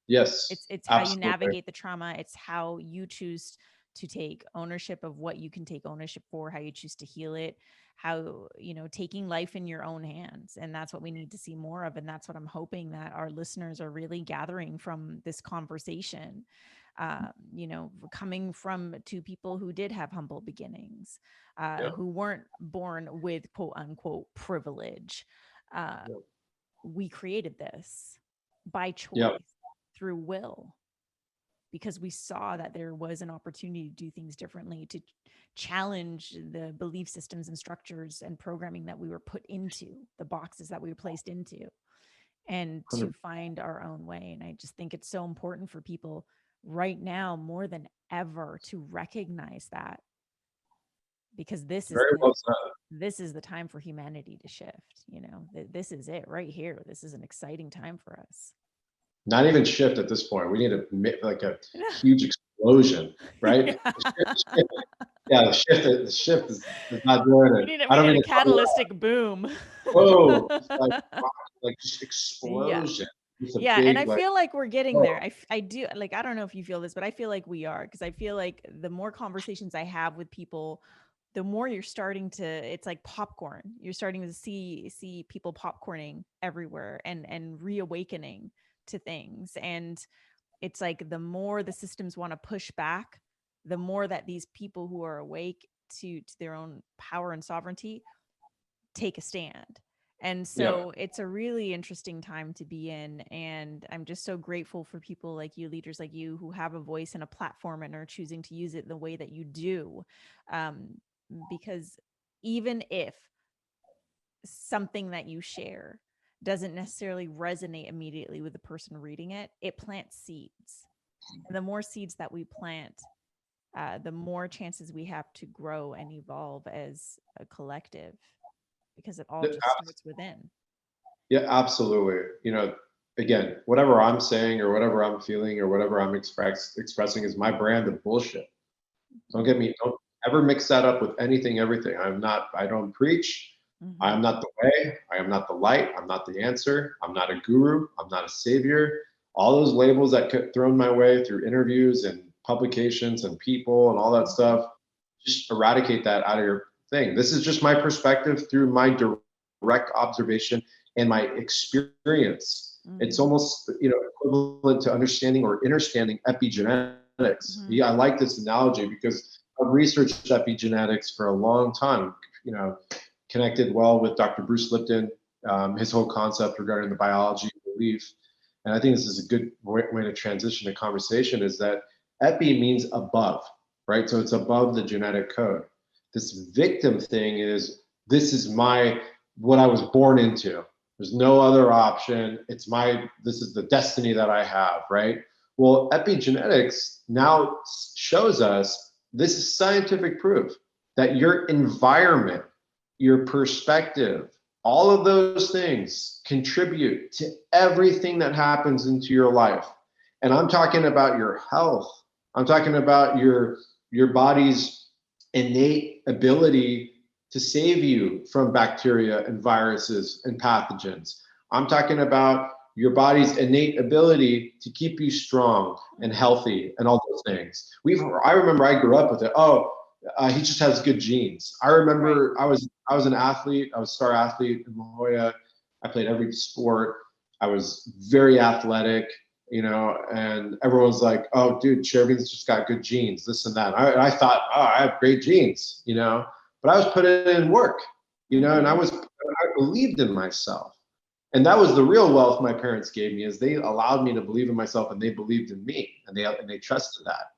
Yes. It's how you navigate the trauma. It's how you choose to take ownership of what you can take ownership for, how you choose to heal it, how, you know, taking life in your own hands. And that's what we need to see more of. And that's what I'm hoping that our listeners are really gathering from this conversation. You know, coming from two people who did have humble beginnings, who weren't born with quote unquote privilege. We created this by choice through will, because we saw that there was an opportunity to do things differently, to challenge the belief systems and structures and programming that we were put into, the boxes that we were placed into, and to find our own way. And I just think it's so important for people right now more than ever to recognize that, because this is the time for humanity to shift. You know, this is it right here. This is an exciting time for us. Not even shift at this point. We need a huge explosion, right? The shift is not doing it. We need a catalytic boom. Whoa, like just explosion. Yeah, and I feel like we're getting there. I do, like, I don't know if you feel this, but I feel like we are, because I feel like the more conversations I have with people, the more you're starting to, it's like popcorn. You're starting to see people popcorning everywhere and reawakening to things. And it's like the more the systems want to push back, the more that these people who are awake to their own power and sovereignty take a stand. And so it's a really interesting time to be in. And I'm just so grateful for people like you, leaders like you, who have a voice and a platform and are choosing to use it the way that you do. Because even if something that you share doesn't necessarily resonate immediately with the person reading it, it plants seeds. And the more seeds that we plant, the more chances we have to grow and evolve as a collective, because it all just starts within. Yeah, absolutely. You know, again, whatever I'm saying or whatever I'm feeling or whatever I'm expressing is my brand of bullshit. Don't ever mix that up with anything, everything. I don't preach. I am not the way. I am not the light. I'm not the answer. I'm not a guru. I'm not a savior. All those labels that get thrown my way through interviews and publications and people and all that stuff, just eradicate that out of your thing. This is just my perspective through my direct observation and my experience. It's almost, you know, equivalent to understanding or understanding epigenetics. Yeah, I like this analogy because I've researched epigenetics for a long time, you know, connected well with Dr. Bruce Lipton, his whole concept regarding the biology of belief. and I think this is a good way to transition the conversation, is that epi means above, right? So it's above the genetic code. This victim thing is, this is what I was born into. There's no other option. This is the destiny that I have, right? Well, epigenetics now shows us, this is scientific proof, that your environment, your perspective, all of those things contribute to everything that happens into your life. And I'm talking about your health. I'm talking about your body's innate ability to save you from bacteria and viruses and pathogens. I'm talking about your body's innate ability to keep you strong and healthy and all those things. I remember I grew up with it. He just has good genes. I remember I was an athlete. I was a star athlete in La Jolla. I played every sport. I was very athletic, and everyone's like, oh, dude, Chervin's just got good genes, this and that. I thought, oh, I have great genes, but I was putting in work, and I believed in myself. And that was the real wealth my parents gave me, is they allowed me to believe in myself, and they believed in me, and they trusted that.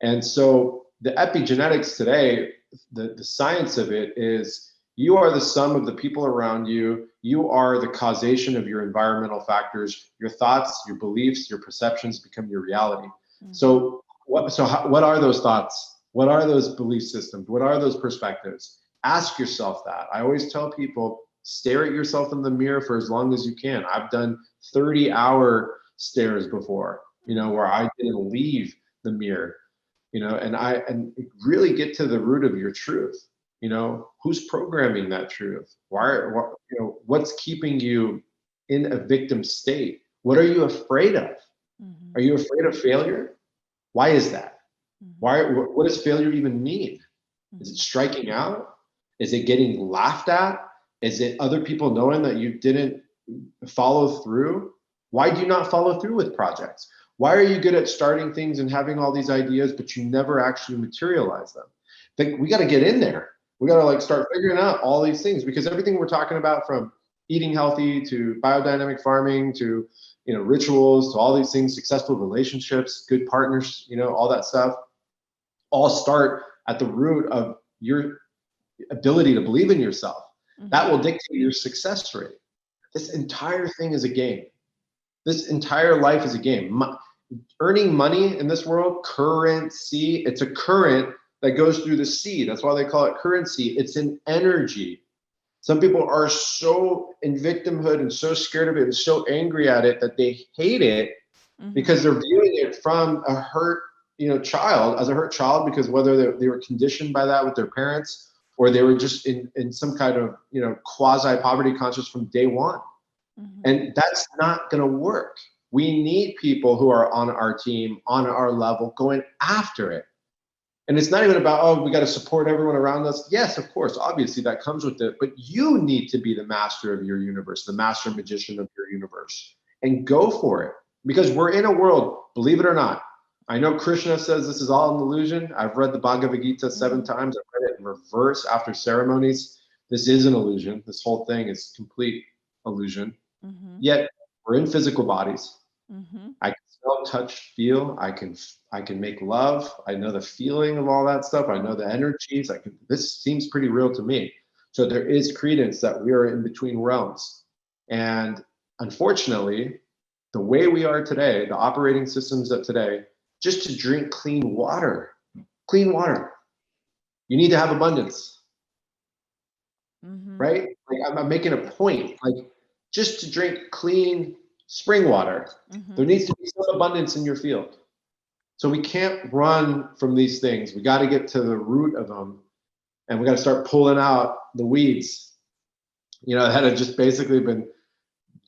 And so the epigenetics today, the science of it is, you are the sum of the people around you. You are the causation of your environmental factors. Your thoughts, your beliefs, your perceptions become your reality. Mm-hmm. So what are those thoughts? What are those belief systems? What are those perspectives? Ask yourself that. I always tell people, stare at yourself in the mirror for as long as you can. I've done 30-hour stares before, where I didn't leave the mirror, and really get to the root of your truth. Who's programming that truth? What's keeping you in a victim state? What are you afraid of? Mm-hmm. Are you afraid of failure? Why is that? Mm-hmm. What does failure even mean? Mm-hmm. Is it striking out? Is it getting laughed at? Is it other people knowing that you didn't follow through? Why do you not follow through with projects? Why are you good at starting things and having all these ideas, but you never actually materialize them? We got to get in there. We got to start figuring out all these things, because everything we're talking about, from eating healthy to biodynamic farming to, rituals, to all these things, successful relationships, good partners, all that stuff, all start at the root of your ability to believe in yourself. Mm-hmm. That will dictate your success rate. This entire thing is a game. This entire life is a game. Earning money in this world, currency, it's a current that goes through the sea. That's why they call it currency. It's an energy. Some people are so in victimhood and so scared of it and so angry at it that they hate it, mm-hmm. because they're viewing it from a hurt, child, as a hurt child, because whether they were conditioned by that with their parents, or they were just in some kind of, quasi poverty conscious from day one. Mm-hmm. And that's not going to work. We need people who are on our team, on our level, going after it. And it's not even about, oh, we got to support everyone around us. Yes, of course, obviously that comes with it. But you need to be the master of your universe, the master magician of your universe, and go for it. Because we're in a world, believe it or not. I know Krishna says this is all an illusion. I've read the Bhagavad Gita 7 times. I've read it in reverse after ceremonies. This is an illusion. This whole thing is complete illusion. Mm-hmm. Yet we're in physical bodies. Mm-hmm. I can smell, touch, feel. I can make love. I know the feeling of all that stuff. I know the energies. This seems pretty real to me. So there is credence that we are in between realms. And unfortunately, the way we are today, the operating systems of today, just to drink clean water, you need to have abundance. Mm-hmm. Right? I'm making a point. Just to drink clean spring water, mm-hmm. there needs to be some abundance in your field. So we can't run from these things. We got to get to the root of them, and we got to start pulling out the weeds, that have just basically been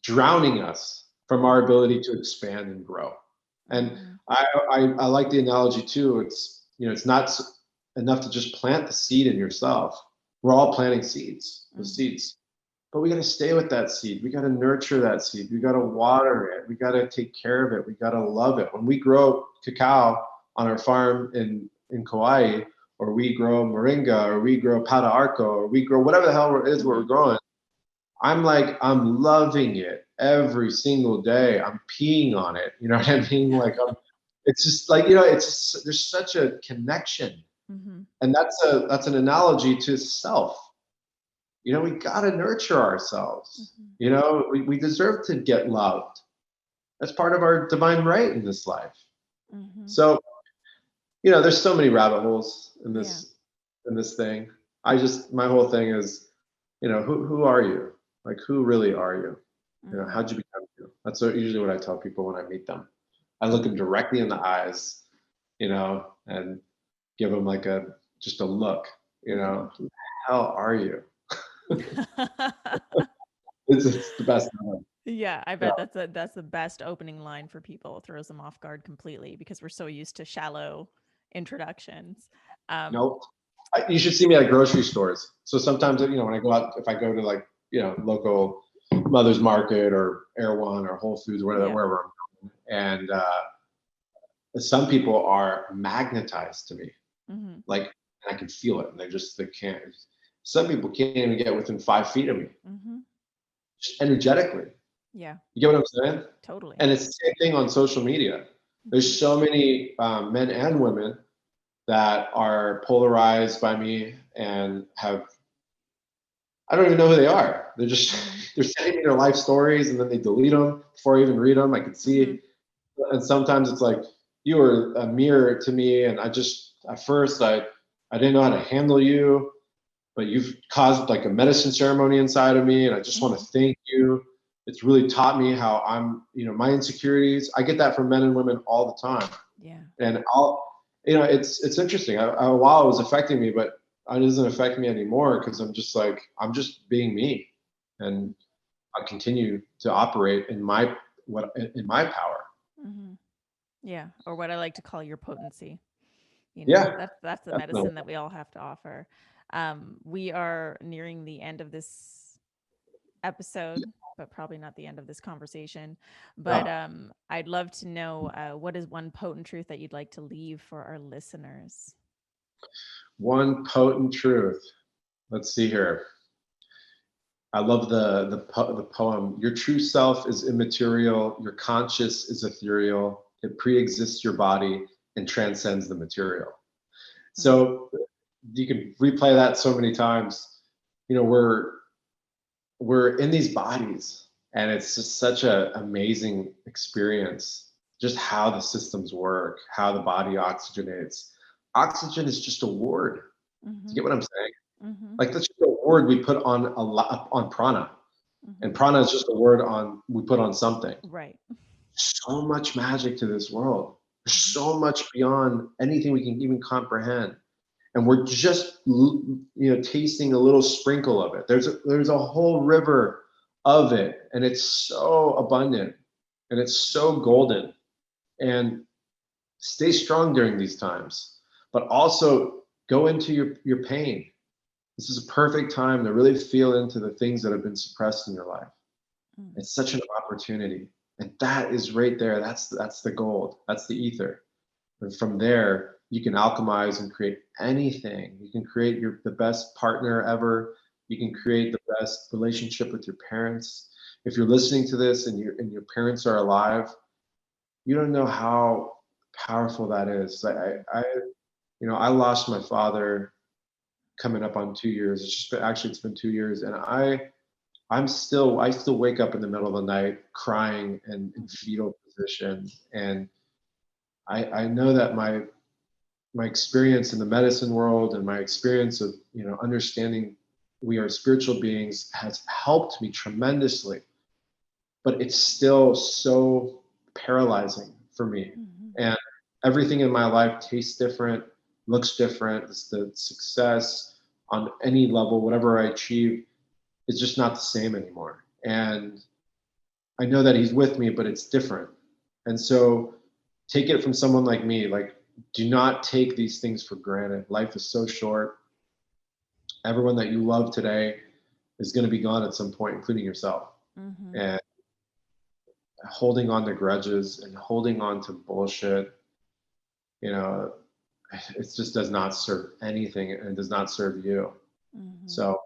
drowning us from our ability to expand and grow. And mm-hmm. I like the analogy too. It's not enough to just plant the seed in yourself. We're all planting seeds, the seeds. But we got to stay with that seed. We got to nurture that seed. We got to water it. We got to take care of it. We got to love it. When we grow cacao on our farm in Kauai, or we grow moringa, or we grow pata arco, or we grow whatever the hell it is we're growing, I'm loving it every single day. I'm peeing on it. You know what I mean? Like it's just like, it's just, there's such a connection. Mm-hmm. And that's an analogy to self. We got to nurture ourselves. Mm-hmm. We deserve to get loved. That's part of our divine right in this life. Mm-hmm. So, there's so many rabbit holes in Yeah. this thing. My whole thing is, who are you? Like, who really are you? Mm-hmm. How'd you become you? That's usually what I tell people when I meet them. I look them directly in the eyes, and give them like just a look, who the hell are you? It's the best time. Yeah, I Yeah. bet that's the best opening line for people. It throws them off guard completely because we're so used to shallow introductions. Um, Nope. You should see me at grocery stores. So sometimes, when I go out, if I go to like, local Mother's Market or Erewhon or Whole Foods, yeah. wherever I'm going, and some people are magnetized to me, Mm-hmm. like, and I can feel it, and they can't. Some people can't even get within 5 feet of me, Mm-hmm. just energetically. Yeah, You get what I'm saying? totally. And it's the same thing on social media. Mm-hmm. There's so many men and women that are polarized by me and I don't even know who they are. They're just Mm-hmm. they're sending me their life stories and then they delete them before I even read them. I can Mm-hmm. see, and sometimes it's like you were a mirror to me, and I just at first I didn't know how to handle you, but you've caused like a medicine ceremony inside of me, and I just want Mm-hmm. to thank you. It's really taught me how my insecurities. I get that from men and women all the time, Yeah. and it's interesting. While it was affecting me, but it doesn't affect me anymore because I'm just being me, and I continue to operate in my power. Mm-hmm. Yeah, or what I like to call your potency. Yeah, That's the definitely. medicine that we all have to offer. We are nearing the end of this episode, but probably not the end of this conversation. But Yeah. I'd love to know what is one potent truth that you'd like to leave for our listeners. One potent truth. Let's see here. I love the poem. Your true self is immaterial. Your conscious is ethereal. It pre-exists your body and transcends the material. Mm. So you can replay that so many times. We're in these bodies, and it's just such an amazing experience. Just how the systems work, how the body oxygenates. Oxygen is just a word. Do you Mm-hmm. get what I'm saying? Mm-hmm. Like that's just a word we put on a lot on prana. Mm-hmm. And prana is just a word we put on something. Right. So much magic to this world. There's Mm-hmm. so much beyond anything we can even comprehend. And we're just tasting a little sprinkle of it. There's a whole river of it, and it's so abundant and it's so golden. And stay strong during these times, but also go into your pain. This is a perfect time to really feel into the things that have been suppressed in your life. Mm. It's such an opportunity. And that is right there. That's the gold. That's the ether. And from there, you can alchemize and create anything. You can create the best partner ever. You can create the best relationship with your parents. If you're listening to this and your parents are alive, you don't know how powerful that is. I lost my father coming up on 2 years. It's been 2 years, and I still wake up in the middle of the night crying and in fetal position. And I know that my experience in the medicine world and my experience of understanding we are spiritual beings has helped me tremendously, but it's still so paralyzing for me. Mm-hmm. And everything in my life tastes different, looks different. It's the success on any level, whatever I achieve, is just not the same anymore. And I know that he's with me, but it's different. And so take it from someone like me. Like, do not take these things for granted. Life is so short. Everyone that you love today is going to be gone at some point, including yourself. Mm-hmm. And holding on to grudges and holding on to bullshit, you know, it just does not serve anything and does not serve you. Mm-hmm. So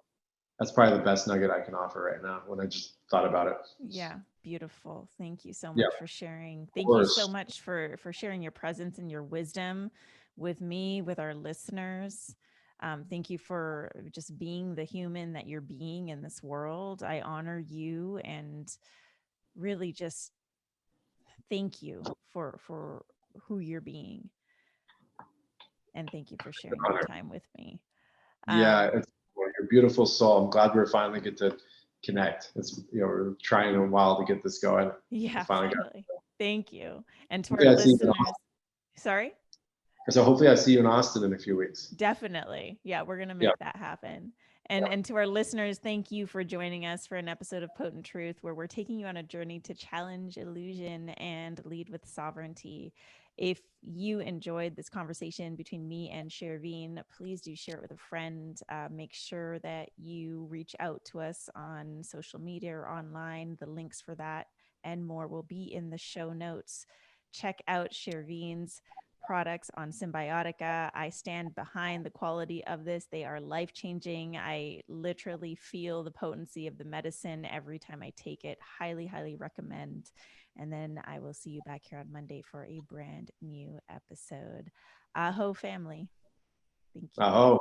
that's probably the best nugget I can offer right now when I just thought about it. Yeah, beautiful. Thank you so Yeah, much for sharing. of Thank you so course. much for sharing your presence and your wisdom with me, with our listeners. Thank you for just being the human that you're being in this world. I honor you and really just thank you for who you're being. And thank you for sharing your time with me. Yeah, Um, it's well, you're a beautiful soul. I'm glad we're finally get to connect. It's we're trying a while to get this going. We yeah, finally got. finally. Thank you. And to our Hopefully I see you listeners, sorry? so hopefully I see you in Austin in a few weeks. Definitely. Yeah, we're going to Yeah. make that happen. And to our listeners, thank you for joining us for an episode of Potent Truth where we're taking you on a journey to challenge illusion and lead with sovereignty. If you enjoyed this conversation between me and Chervin, please do share it with a friend. Make sure that you reach out to us on social media or online. The links for that and more will be in the show notes. Check out Chervin's products on Symbiotica. I stand behind the quality of this. They are life changing. I literally feel the potency of the medicine every time I take it. Highly, highly recommend. And then I will see you back here on Monday for a brand new episode. Aho, family. Thank you. Oh.